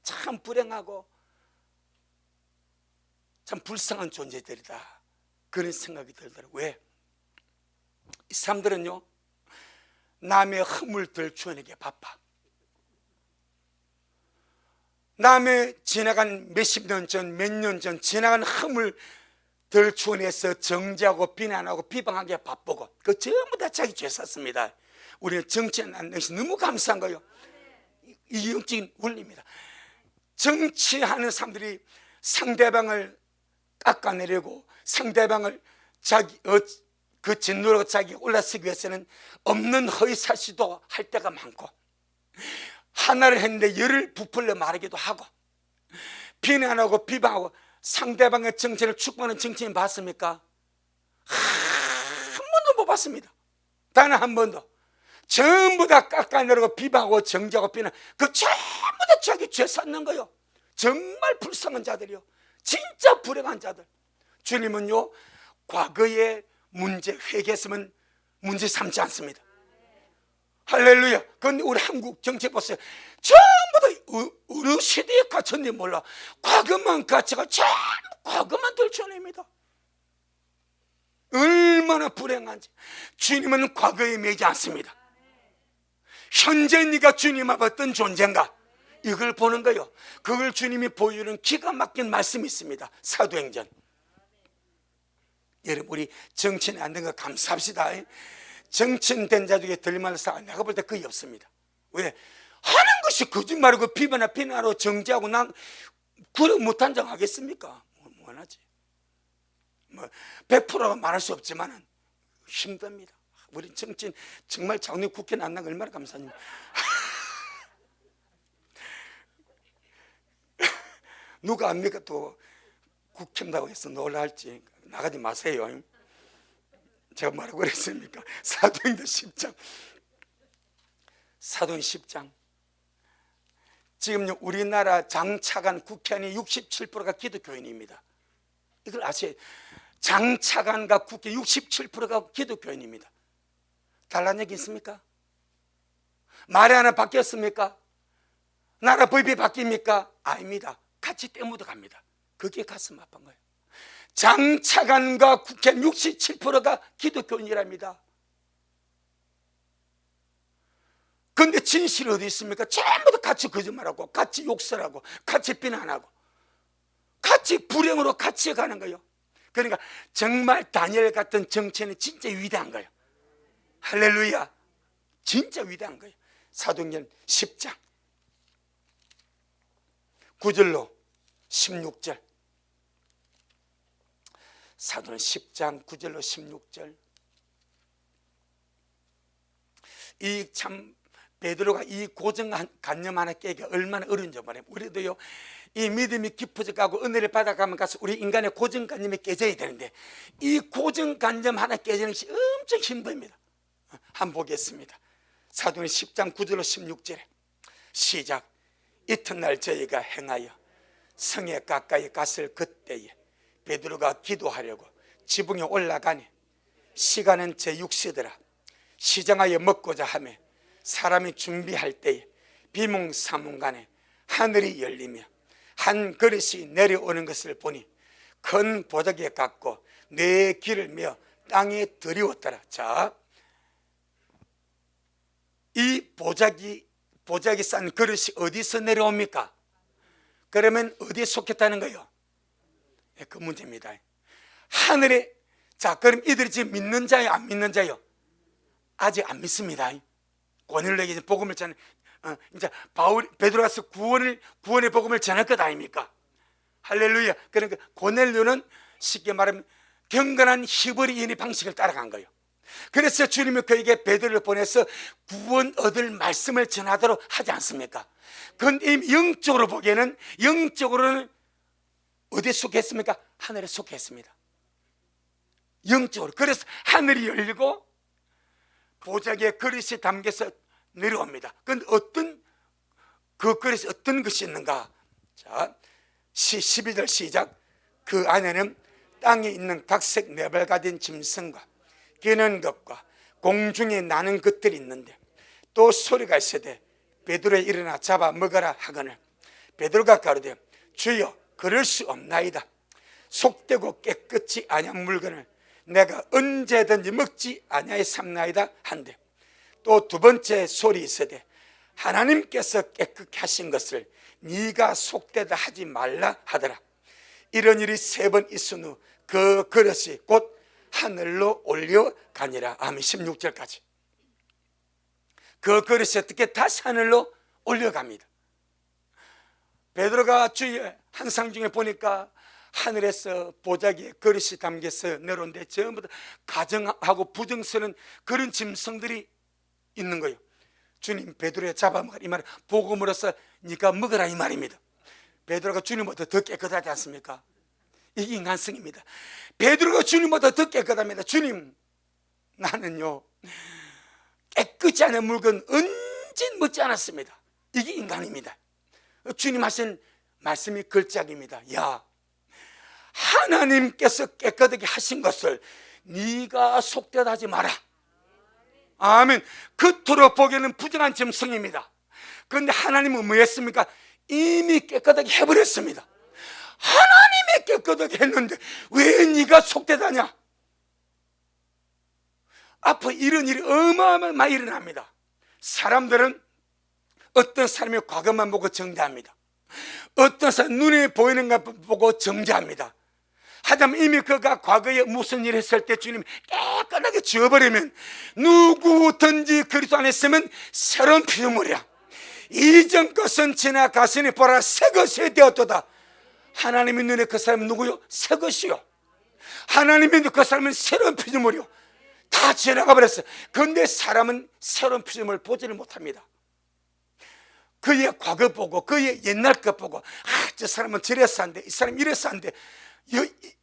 참 불행하고 참 불쌍한 존재들이다, 그런 생각이 들더라고요. 왜? 이 사람들은요 남의 허물 들추어내기에 바빠. 남의 지나간 몇십 년 전, 몇 년 전 지나간 허물 들추어내서 정죄하고 비난하고 비방하기에 바쁘고, 그 전부 다 자기 죄 샀습니다. 우리는 정치하는 것이 너무 감사한 거예요. 이 영적인 원리입니다. 정치하는 사람들이 상대방을 깎아내리고 상대방을 그 진노로 자기가 올라서기 위해서는 없는 허위사실도 할 때가 많고, 하나를 했는데 열을 부풀려 말하기도 하고 비난하고 비방하고 상대방의 정체를 축복하는 정치인 봤습니까? 한 번도 못 봤습니다. 단 한 번도. 전부 다 깎아내리고 비방하고 정죄하고 비난, 그 전부 다 자기 죄 쌓는 거요. 정말 불쌍한 자들이요, 진짜 불행한 자들. 주님은요, 과거의 문제 회개했으면 문제 삼지 않습니다. 할렐루야. 그런데 우리 한국 정치 보세요. 전부 다 어느 시대에 갇혔는지 몰라. 과거만 갇혀가 전부 과거만 들춰냅니다. 얼마나 불행한지. 주님은 과거에 매지 않습니다. 현재 네가 주님 앞에 어떤 존재인가, 이걸 보는 거예요. 그걸 주님이 보여주는 기가 막힌 말씀이 있습니다. 사도행전. 여러분, 우리 정치인이 안 된 거 감사합시다. 정치인된 자 중에 들만해서 내가 볼 때 거의 없습니다. 왜? 하는 것이 거짓말이고 비난하고 정죄하고 난 그래 못한 장 하겠습니까? 뭐하지? 100%가 말할 수 없지만 힘듭니다. 우리 정치인 정말 장로님 국회 나간 거 얼마나 감사합니다. 누가 압니까? 또 국회한다고 해서 놀랄지. 나가지 마세요. 제가 뭐라고 그랬습니까? 사도행전 10장. 사도행전 10장. 지금 우리나라 장차관 국회의원이 67%가 기독교인입니다. 이걸 아세요? 장차관과 국회 67%가 기독교인입니다. 달란 얘기 있습니까? 말이 하나 바뀌었습니까? 나라 법이 바뀝니까? 아닙니다. 같이 떼묻어 갑니다. 그게 가슴 아픈 거예요. 장차관과 국회 67%가 기독교인이랍니다. 그런데 진실이 어디 있습니까? 전부 다 같이 거짓말하고 같이 욕설하고 같이 비난하고 같이 불행으로 같이 가는 거예요. 그러니까 정말 다니엘 같은 정치인은 진짜 위대한 거예요. 할렐루야. 진짜 위대한 거예요. 사도행전 10장 9절로 16절. 사도는 10장 9절로 16절. 이 참 베드로가 이 고정관념 하나 깨기가 얼마나 어려운지 말해요. 우리도요, 이 믿음이 깊어져 가고 은혜를 받아가면 가서 우리 인간의 고정관념이 깨져야 되는데 이 고정관념 하나 깨지는 것이 엄청 힘듭니다. 한번 보겠습니다. 사도는 10장 9절로 16절에 시작. 이튿날 저희가 행하여 성에 가까이 갔을 그때에 베드로가 기도하려고 지붕에 올라가니 시간은 제6시더라. 시장하여 먹고자 하며 사람이 준비할 때에 비몽사몽간에 하늘이 열리며 한 그릇이 내려오는 것을 보니 큰 보자기에 갖고 네 귀를 메어 땅에 들이웠더라. 자, 이 보자기 싼 그릇이 어디서 내려옵니까? 그러면 어디에 속했다는 거예요? 그 문제입니다. 하늘에. 자, 그럼 이들이 지금 믿는 자요, 안 믿는 자요? 아직 안 믿습니다. 고넬료에게 복음을 전해, 이제 베드로가서 구원의 복음을 전할 것 아닙니까? 할렐루야. 그러니까 고넬료는 쉽게 말하면 경건한 히브리인의 방식을 따라간 거예요. 그래서 주님이 그에게 베드로를 보내서 구원 얻을 말씀을 전하도록 하지 않습니까? 그런데 영적으로 보기에는, 영적으로는 어디에 속했습니까? 하늘에 속했습니다. 영적으로. 그래서 하늘이 열리고 보자기에 그릇이 담겨서 내려옵니다. 그런데 그 그릇이 어떤 것이 있는가? 자, 12절 시작. 그 안에는 땅에 있는 각색 네발 가진 짐승과 기는 것과 공중에 나는 것들이 있는데 또 소리가 있으되 베드로에 일어나 잡아 먹어라 하거늘 베드로가 가로되 주여 그럴 수 없나이다. 속되고 깨끗이 아니한 물건을 내가 언제든지 먹지 아니하여 삼나이다 한데 또 두 번째 소리 있으되 하나님께서 깨끗게 하신 것을 네가 속되다 하지 말라 하더라. 이런 일이 3번 있은 후 그 그릇이 곧 하늘로 올려가니라. 아멘. 16절까지. 그 그릇이 어떻게 다시 하늘로 올려갑니다. 베드로가 주의 환상 중에 보니까 하늘에서 보자기에 그릇이 담겨서 내려오는데 전부 다 가정하고 부정스러운 그런 짐승들이 있는 거예요. 주님 베드로에 잡아먹으라 이 말은 복음으로서 네가 먹으라 이 말입니다. 베드로가 주님보다 더 깨끗하지 않습니까? 이게 인간성입니다. 베드로가 주님보다 더 깨끗합니다. 주님, 나는요 깨끗지 않은 물건 언젠 먹지 않았습니다. 이게 인간입니다. 주님 하신 말씀이 걸작입니다. 야, 하나님께서 깨끗하게 하신 것을 네가 속되다 하지 마라. 아멘. 겉으로 보기에는 부정한 점성입니다. 그런데 하나님은 뭐 했습니까? 이미 깨끗하게 해버렸습니다. 하나님이 깨끗하게 했는데 왜 네가 속되다냐? 앞으로 이런 일이 어마어마하게 많이 일어납니다. 사람들은 어떤 사람의 과거만 보고 정죄합니다. 어떤 사람 눈에 보이는 것 보고 정죄합니다. 하지만 이미 그가 과거에 무슨 일을 했을 때 주님이 깨끗하게 지워버리면 누구든지 그리스도 안에 있으면 새로운 피조물이야. 이전 것은 지나갔으니 보라 새 것이 되었도다. 하나님의 눈에 그 사람은 누구요? 새 것이요. 하나님의 눈에 그 사람은 새로운 피조물이요. 다 지나가 버렸어요. 그런데 사람은 새로운 피조물을 보지를 못합니다. 그의 과거 보고 그의 옛날 것 보고 저 사람은 저래서 안 돼, 이 사람은 이래서 안 돼.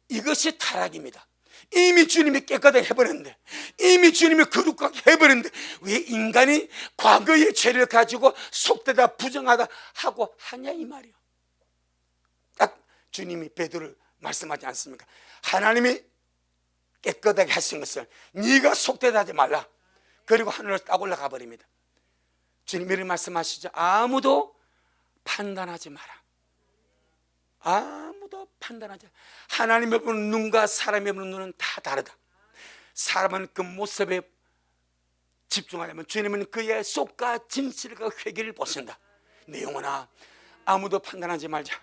이것이 타락입니다. 이미 주님이 깨끗하게 해버렸는데, 이미 주님이 거룩하게 해버렸는데 왜 인간이 과거의 죄를 가지고 속되다 부정하다 하고 하냐 이 말이요. 딱 주님이 베드로를 말씀하지 않습니까? 하나님이 깨끗하게 하신 것을 네가 속되다 하지 말라. 그리고 하늘을 딱 올라가 버립니다. 주님이 이런 말씀하시죠. 아무도 판단하지 마라. 아무도 판단하지 마라. 하나님의 보는 눈과 사람의 보는 눈은 다 다르다. 사람은 그 모습에 집중하려면 주님은 그의 속과 진실과 회개를 보신다. 내 영혼아, 아무도 판단하지 말자.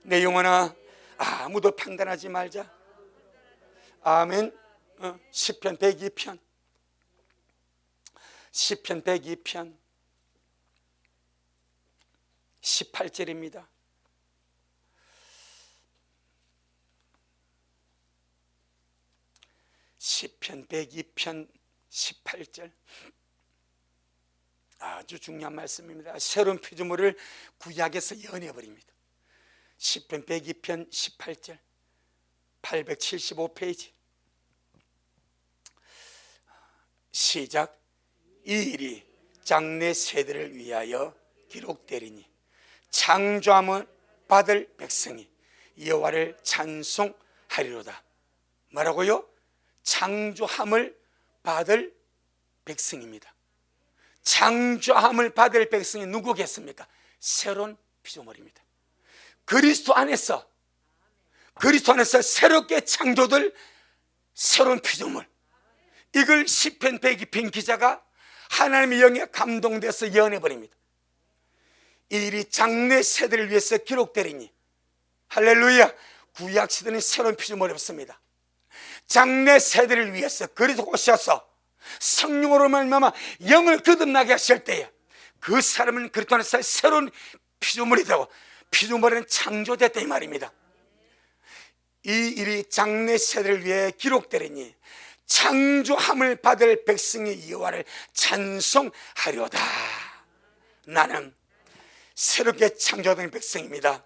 내 영혼아, 아무도 판단하지 말자. 아멘. 시편 102편 18절입니다. 시편 102편 18절 아주 중요한 말씀입니다. 새로운 피조물을 구약에서 연해버립니다. 시편 102편 18절 875페이지 시작. 이 일이 장래 세대를 위하여 기록되리니 창조함을 받을 백성이 여호와를 찬송하리로다. 뭐라고요? 창조함을 받을 백성입니다. 창조함을 받을 백성이 누구겠습니까? 새로운 피조물입니다. 그리스도 안에서 새롭게 창조될 새로운 피조물. 이걸 시편 102편 기자가 하나님의 영에 감동돼서 연해버립니다. 이 일이 장래 세대를 위해서 기록되리니 할렐루야. 구약시대는 새로운 피조물이 없습니다. 장래 세대를 위해서 그리스도 오셔서 성령으로 말미암아 영을 거듭나게 하실 때에 그 사람은 그리스도 안에서 새로운 피조물이 되고 피조물은 창조됐다 이 말입니다. 이 일이 장래 세대를 위해 기록되리니 창조함을 받을 백성이 여호와를 찬송하려다. 나는 새롭게 창조된 백성입니다.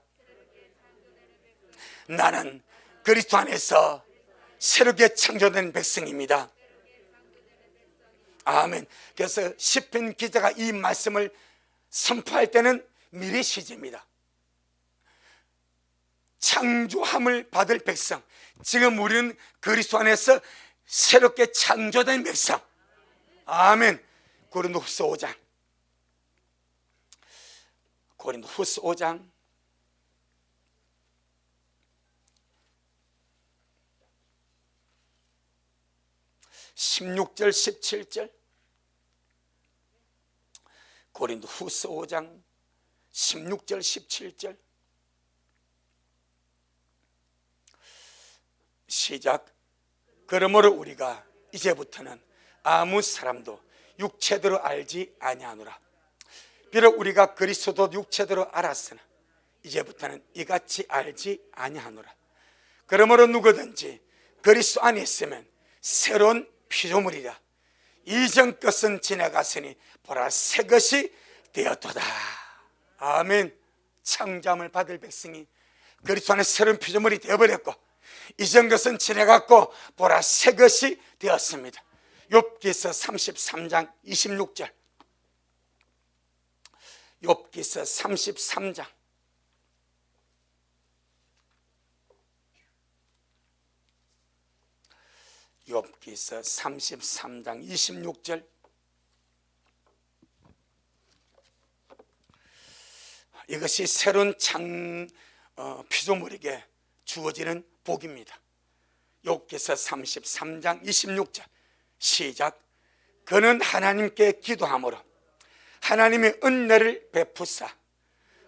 나는 그리스도 안에서 새롭게 창조된 백성입니다. 아멘. 그래서 시편 기자가 이 말씀을 선포할 때는 미래 시제입니다. 창조함을 받을 백성, 지금 우리는 그리스도 안에서 새롭게 창조된 백성. 아멘. 고린도후서 5장 16절 17절 고린도후서 5장 16절 17절 시작. 그러므로 우리가 이제부터는 아무 사람도 육체대로 알지 아니하노라. 비록 우리가 그리스도도 육체대로 알았으나 이제부터는 이같이 알지 아니하노라. 그러므로 누구든지 그리스도 안에 있으면 새로운 피조물이라. 이전 것은 지나갔으니 보라 새 것이 되었도다. 아멘. 창조함을 받을 백성이 그리스도 안에 새로운 피조물이 되어버렸고 이전 것은 지나갔고 보라 새 것이 되었습니다. 욥기서 33장 26절. 욥기서 33장 26절. 이것이 새로운 피조물에게 주어지는 복입니다. 욥기서 33장 26절 시작. 그는 하나님께 기도함으로 하나님의 은혜를 베푸사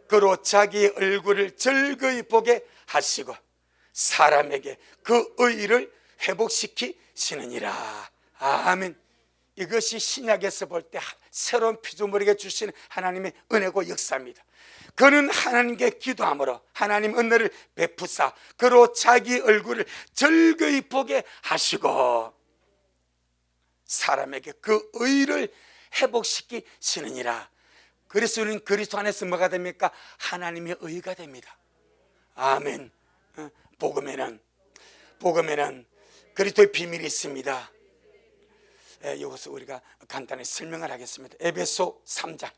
그로 자기의 얼굴을 즐거이 보게 하시고 사람에게 그 의의를 회복시키시느니라. 아멘. 이것이 신약에서 볼 때 새로운 피조물에게 주시는 하나님의 은혜고 역사입니다. 그는 하나님께 기도함으로 하나님 은혜를 베푸사 그로 자기 얼굴을 즐거이 보게 하시고 사람에게 그 의를 회복시키시느니라. 그래서 우리는 그리스도 안에서 뭐가 됩니까? 하나님의 의가 됩니다. 아멘. 복음에는 그리스도의 비밀이 있습니다. 이것을 우리가 간단히 설명을 하겠습니다. 에베소 3장.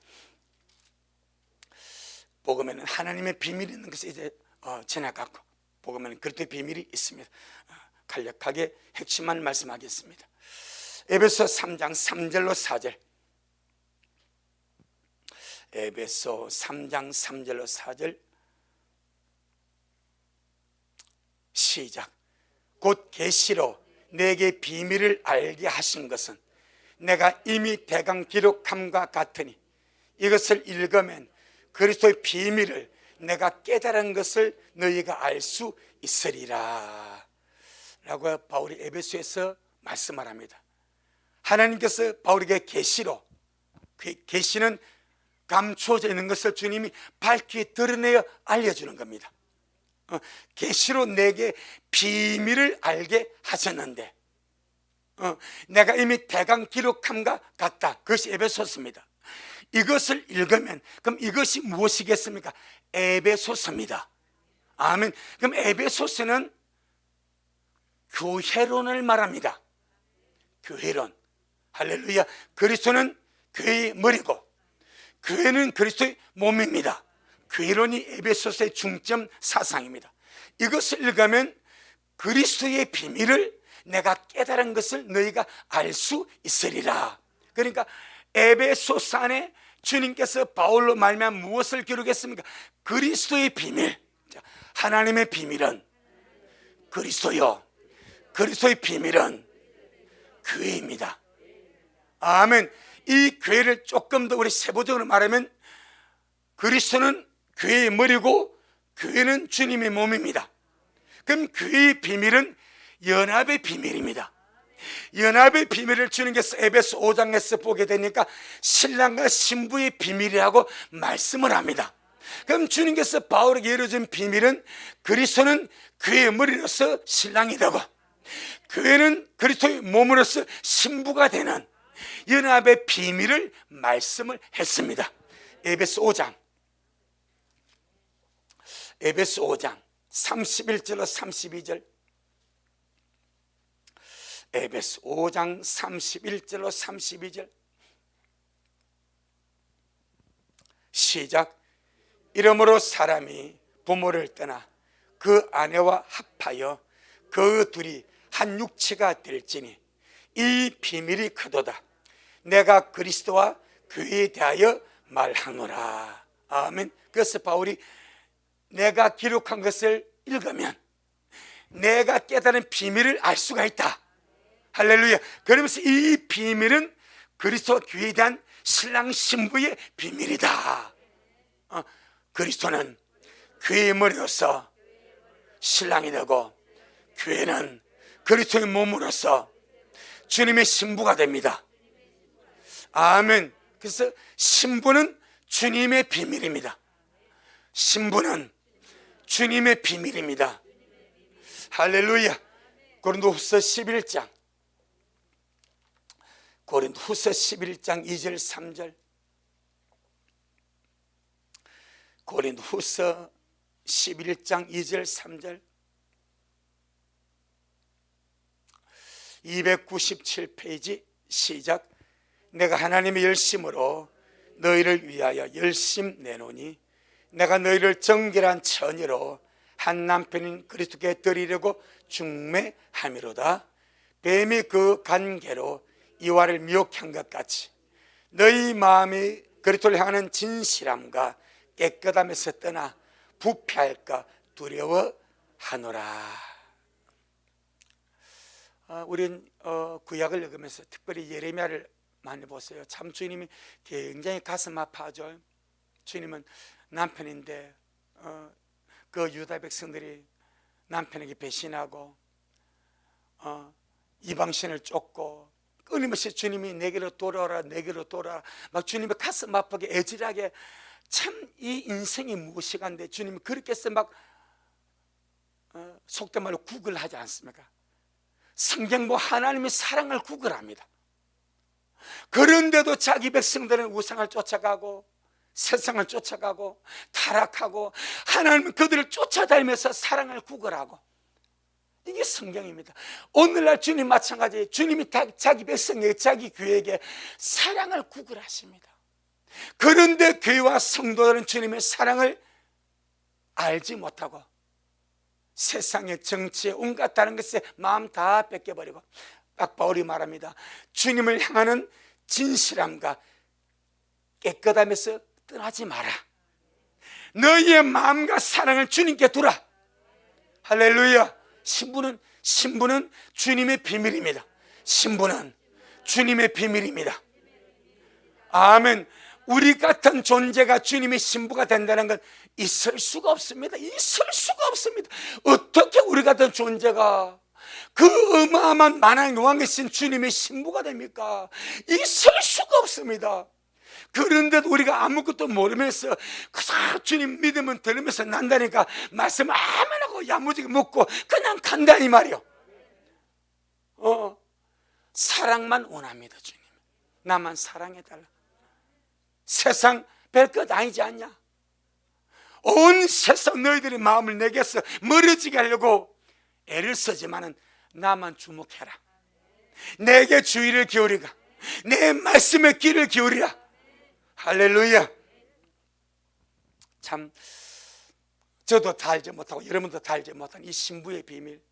복음에는 하나님의 비밀이 있는 것이 이제 지나갔고 복음에는 그리스도의 비밀이 있습니다. 간략하게 핵심만 말씀하겠습니다. 에베소 3장 3절로 4절. 에베소 3장 3절로 4절 시작. 곧 계시로 내게 비밀을 알게 하신 것은 내가 이미 대강 기록함과 같으니 이것을 읽으면 그리스도의 비밀을 내가 깨달은 것을 너희가 알 수 있으리라 라고 바울이 에베소에서 말씀을 합니다. 하나님께서 바울에게 계시로, 계시는 감추어져 있는 것을 주님이 밝히 드러내어 알려주는 겁니다. 계시로 내게 비밀을 알게 하셨는데 내가 이미 대강 기록함과 같다. 그것이 에베소서입니다. 이것을 읽으면 그럼 이것이 무엇이겠습니까? 에베소서입니다. 아멘. 그럼 에베소서는 교회론을 말합니다. 교회론. 할렐루야. 그리스도는 교회의 머리고 교회는 그리스도의 몸입니다. 교회론이 에베소서의 중점 사상입니다. 이것을 읽으면 그리스도의 비밀을 내가 깨달은 것을 너희가 알 수 있으리라. 그러니까 에베소서 안에 주님께서 바울로 말미암아 무엇을 기록했습니까? 그리스도의 비밀. 하나님의 비밀은 그리스도요, 그리스도의 비밀은 교회입니다. 아멘. 이 교회를 조금 더 우리 세부적으로 말하면 그리스도는 교회의 머리고 교회는 주님의 몸입니다. 그럼 교회의 비밀은 연합의 비밀입니다. 연합의 비밀을 주님께서 에베소 5장에서 보게 되니까 신랑과 신부의 비밀이라고 말씀을 합니다. 그럼 주님께서 바울에게 열어준 비밀은 그리스도는 교회의 머리로서 신랑이 되고 교회는 그리스도의 몸으로서 신부가 되는 연합의 비밀을 말씀을 했습니다. 에베소 5장 31절로 32절. 에베소 5장 31절로 32절 시작. 이러므로 사람이 부모를 떠나 그 아내와 합하여 그 둘이 한 육체가 될지니 이 비밀이 크도다. 내가 그리스도와 교회에 대하여 말하노라. 아멘. 그래서 바울이 내가 기록한 것을 읽으면 내가 깨달은 비밀을 알 수가 있다. 할렐루야. 그러면서 이 비밀은 그리스도 교회에 대한 신랑 신부의 비밀이다. 그리스도는 교회의 머리로서 신랑이 되고 교회는 그리스도의 몸으로서 주님의 신부가 됩니다. 아멘. 그래서 신부는 주님의 비밀입니다. 신부는 주님의 비밀입니다. 할렐루야. 고린도후서 11장 2절 3절. 고린도후서 11장 2절 3절 297페이지 시작. 내가 하나님의 열심으로 너희를 위하여 열심 내노니 내가 너희를 정결한 처녀로 한 남편인 그리스도께 드리려고 중매함이로다. 뱀이 그 간계로 이와를 미혹한 것 같이 너희 마음이 그리스도를 향하는 진실함과 깨끗함에서 떠나 부패할까 두려워하노라. 우린 구약을 읽으면서 특별히 예레미야를 많이 보세요. 참 주님이 굉장히 가슴 아파하죠. 주님은 남편인데 그 유다 백성들이 남편에게 배신하고 이방신을 쫓고 끊임없이 주님이 내게로 돌아오라 내게로 돌아오라 막 주님이 가슴 아프게 애질하게 참 이 인생이 무엇이간데 주님이 그렇게 해서 막 속된 말로 구걸하지 않습니까? 성경 하나님의 사랑을 구걸합니다. 그런데도 자기 백성들은 우상을 쫓아가고 세상을 쫓아가고 타락하고 하나님은 그들을 쫓아다니면서 사랑을 구걸하고, 이게 성경입니다. 오늘날 주님 마찬가지, 주님이 자기 백성에게 자기 교회에게 사랑을 구걸하십니다. 그런데 교회와 성도들은 주님의 사랑을 알지 못하고 세상의 정치에 온갖 다른 것에 마음 다 뺏겨버리고, 바울이 말합니다. 주님을 향하는 진실함과 깨끗함에서 떠나지 마라. 너희의 마음과 사랑을 주님께 두라. 할렐루야. 신부는 주님의 비밀입니다. 신부는 주님의 비밀입니다. 아멘. 우리 같은 존재가 주님의 신부가 된다는 건 있을 수가 없습니다. 있을 수가 없습니다. 어떻게 우리 같은 존재가 그 어마어마한 만왕 여왕이신 주님의 신부가 됩니까? 있을 수가 없습니다. 그런데도 우리가 아무것도 모르면서 그저 주님 믿으면 들으면서 난다니까 말씀 아멘 하고 야무지게 묻고 그냥 간다니 말이요. 사랑만 원합니다. 주님, 나만 사랑해달라. 세상 별것 아니지 않냐? 온 세상 너희들의 마음을 내게서 멀어지게 하려고 애를 쓰지만은 나만 주목해라. 내게 주의를 기울이가 내 말씀에 귀를 기울이라. 할렐루야. 참 저도 다 알지 못하고 여러분도 다 알지 못한 이 신부의 비밀,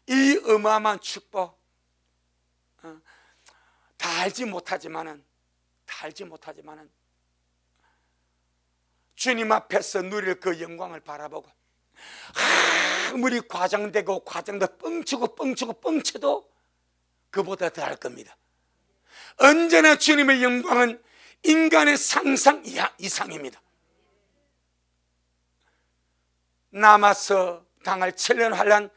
이 어마어마한 축복, 다 알지 못하지만은 주님 앞에서 누릴 그 영광을 바라보고 아무리 과장되고 뻥쳐도 그보다 더 할 겁니다. 언제나 주님의 영광은 인간의 상상 이상입니다. 남아서 당할 천년 환난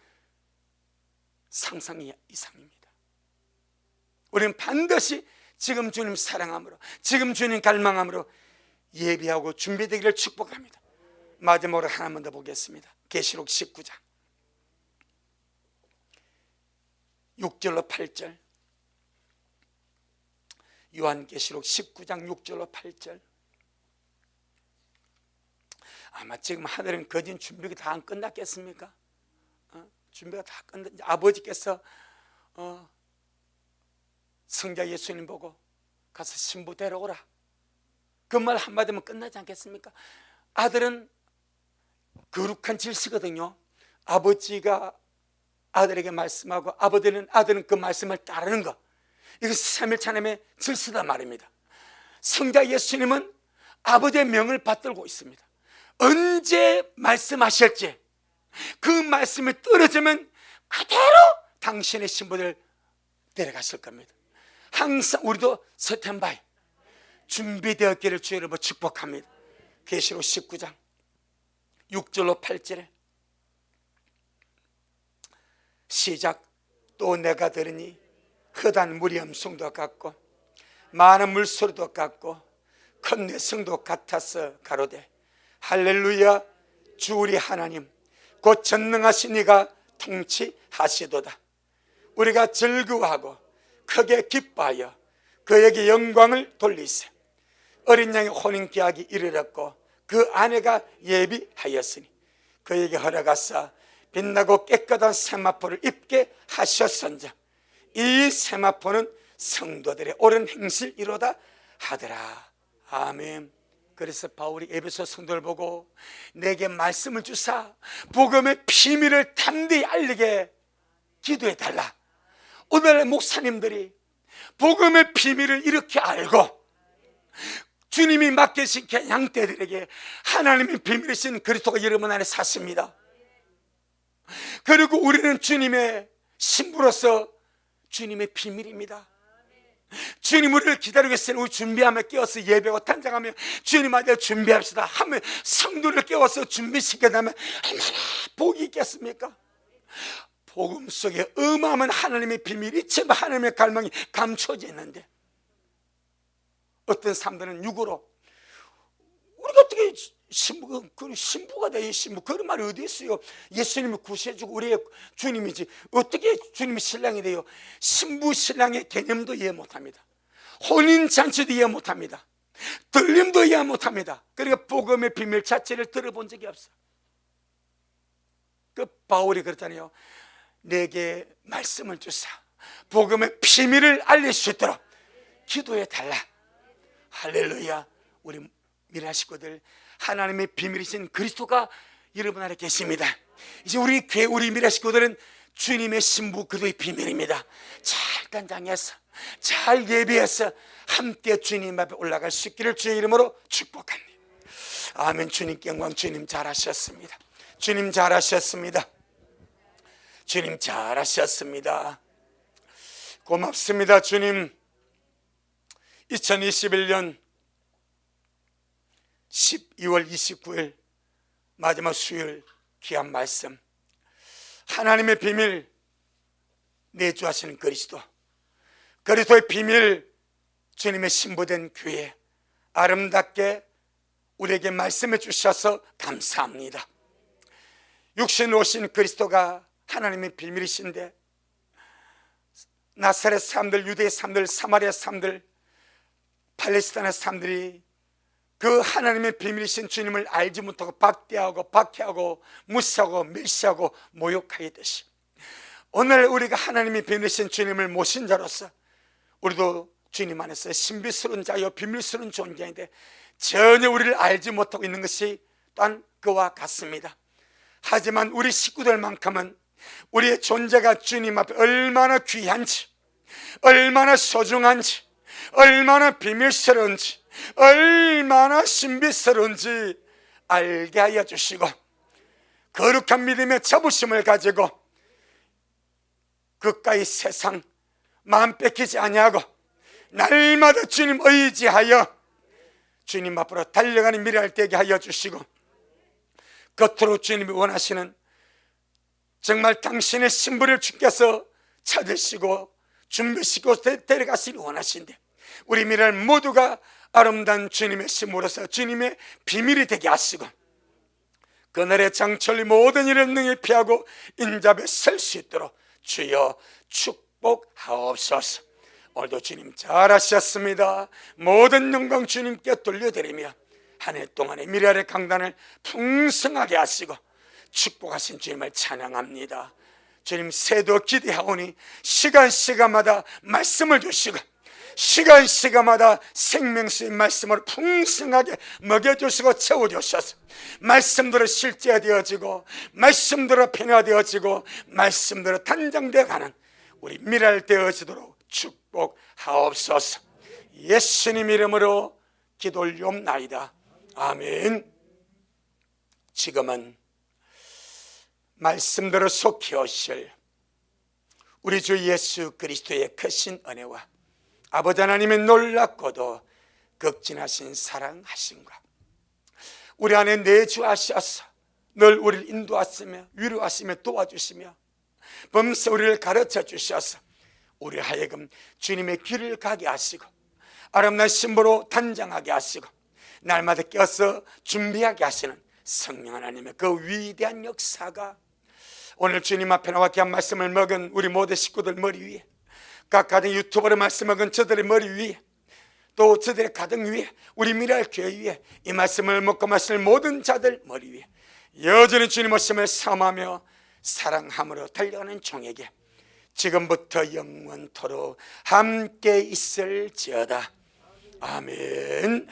상상 이상입니다. 우리는 반드시 지금 주님 사랑함으로, 지금 주님 갈망함으로 예비하고 준비되기를 축복합니다. 마지막으로 하나만 더 보겠습니다. 계시록 19장 6절로 8절, 요한계시록 19장 6절로 8절. 아마 지금 하늘은 거진 준비가 다 안 끝났겠습니까? 준비가 다 끝났. 아버지께서 성자 예수님 보고 가서 신부 데려오라, 그 말 한마디면 끝나지 않겠습니까? 아들은 거룩한 질서거든요. 아버지가 아들에게 말씀하고 아들은 그 말씀을 따르는 것, 이것이 삼일차남의 질서다 말입니다. 성자 예수님은 아버지의 명을 받들고 있습니다. 언제 말씀하실지 그 말씀이 떨어지면 그대로 당신의 신부를 데려가실 겁니다. 항상 우리도 스탠바이 준비되었기를 주의 이름으로 축복합니다. 계시록 19장 6절로 8절에 시작. 또 내가 들으니 흑한 물의 음성도 같고 많은 물소리도 같고 큰 뇌성도 같아서 가로되 할렐루야, 주 우리 하나님 곧 전능하신 이가 통치하시도다. 우리가 즐거워하고 크게 기뻐하여 그에게 영광을 돌리세. 어린 양의 혼인계약이 이르렀고 그 아내가 예비하였으니 그에게 허락하사 빛나고 깨끗한 세마포를 입게 하셨은즉 이 세마포는 성도들의 옳은 행실이로다 하더라. 아멘. 그래서 바울이 에베소 성도를 보고 내게 말씀을 주사 복음의 비밀을 담대히 알리게 기도해 달라. 오늘날 목사님들이 복음의 비밀을 이렇게 알고 주님이 맡기신 양떼들에게 하나님의 비밀이신 그리스도가 여러분 안에 사십니다. 그리고 우리는 주님의 신부로서 주님의 비밀입니다. 주님 우리를 기다리고 있으니 우리 준비하며 깨워서 예배하고 단장하며 주님 아들 준비합시다 하며 성도를 깨워서 준비시켜다면 얼마나 복이 있겠습니까? 복음 속에 어마어마한 하나님의 비밀이 전부 하나님의 갈망이 감춰져 있는데 어떤 사람들은 육으로 우리가 어떻게 신부가 돼? 신부 그런 말이 어디 있어요? 예수님이 구세주고 우리의 주님이지 어떻게 주님이 신랑이 돼요? 신부 신랑의 개념도 이해 못합니다. 혼인잔치도 이해 못합니다. 들림도 이해 못합니다. 그러니까 복음의 비밀 자체를 들어본 적이 없어요. 그 바울이 그렇잖아요. 내게 말씀을 주사 복음의 비밀을 알릴 수 있도록 기도해 달라. 할렐루야. 우리 미라 식구들 하나님의 비밀이신 그리스도가 여러분 안에 계십니다. 이제 우리 교회 우리 미라 식구들은 주님의 신부 그리스도의 비밀입니다. 잘 단장해서 잘 예배해서 함께 주님 앞에 올라갈 수 있기를 주의 이름으로 축복합니다. 아멘. 주님께 영광. 주님 잘하셨습니다. 주님 잘하셨습니다. 주님 잘하셨습니다. 고맙습니다. 주님 2021년 12월 29일 마지막 수요일 귀한 말씀 하나님의 비밀 내주하시는 그리스도 그리스도의 비밀 주님의 신부된 교회 아름답게 우리에게 말씀해 주셔서 감사합니다. 육신으로 오신 그리스도가 하나님의 비밀이신데 나사렛 사람들, 유대 사람들, 사마리아 사람들, 팔레스타인 사람들이 그 하나님의 비밀이신 주님을 알지 못하고 박대하고 박해하고 무시하고 멸시하고 모욕하였듯이 오늘 우리가 하나님의 비밀이신 주님을 모신 자로서 우리도 주님 안에서 신비스러운 자여 비밀스러운 존재인데 전혀 우리를 알지 못하고 있는 것이 또한 그와 같습니다. 하지만 우리 식구들만큼은 우리의 존재가 주님 앞에 얼마나 귀한지 얼마나 소중한지 얼마나 비밀스러운지 얼마나 신비스러운지 알게 하여 주시고 거룩한 믿음의 자부심을 가지고 그까이 세상 마음 뺏기지 아니하고 날마다 주님 의지하여 주님 앞으로 달려가는 미래를 되게 하여 주시고 겉으로 주님이 원하시는 정말 당신의 신부를 주께서 찾으시고 준비시키고 데려가시기 원하신데 우리 미래를 모두가 아름다운 주님의 신부로서 주님의 비밀이 되게 하시고 그날의 장철이 모든 일을 능히 피하고 인잡에 설 수 있도록 주여 축복하옵소서. 오늘도 주님 잘하셨습니다. 모든 영광 주님께 돌려드리며 한 해 동안의 미래의 강단을 풍성하게 하시고 축복하신 주님을 찬양합니다. 주님 새도 기대하오니 시간마다 말씀을 주시고 시간마다 생명수의 말씀을 풍성하게 먹여주시고 채워주셔서 말씀대로 실제되어지고 말씀대로 변화되어지고 말씀대로 단장되어가는 우리 미랄 되어지도록 축복하옵소서. 예수님 이름으로 기도 올리옵나이다. 아멘. 지금은 말씀대로 속히 오실 우리 주 예수 그리스도의 크신 은혜와 아버지 하나님의 놀랍고도 극진하신 사랑하심과 우리 안에 내주하셔서 늘 우리를 인도하시며 위로하시며 도와주시며 범사 우리를 가르쳐 주셔서 우리 하여금 주님의 길을 가게 하시고 아름다운 신부로 단장하게 하시고 날마다 깨어서 준비하게 하시는 성령 하나님의 그 위대한 역사가 오늘 주님 앞에 나와 귀한 말씀을 먹은 우리 모든 식구들 머리 위에 각 가정 유튜버로 말씀 먹은 저들의 머리 위에 또 저들의 가정 위에 우리 미랄 교회 위에 이 말씀을 먹고 마실 모든 자들 머리 위에 여전히 주님 오심을 사모하며 사랑함으로 달려가는 종에게 지금부터 영원토록 함께 있을지어다. 아멘.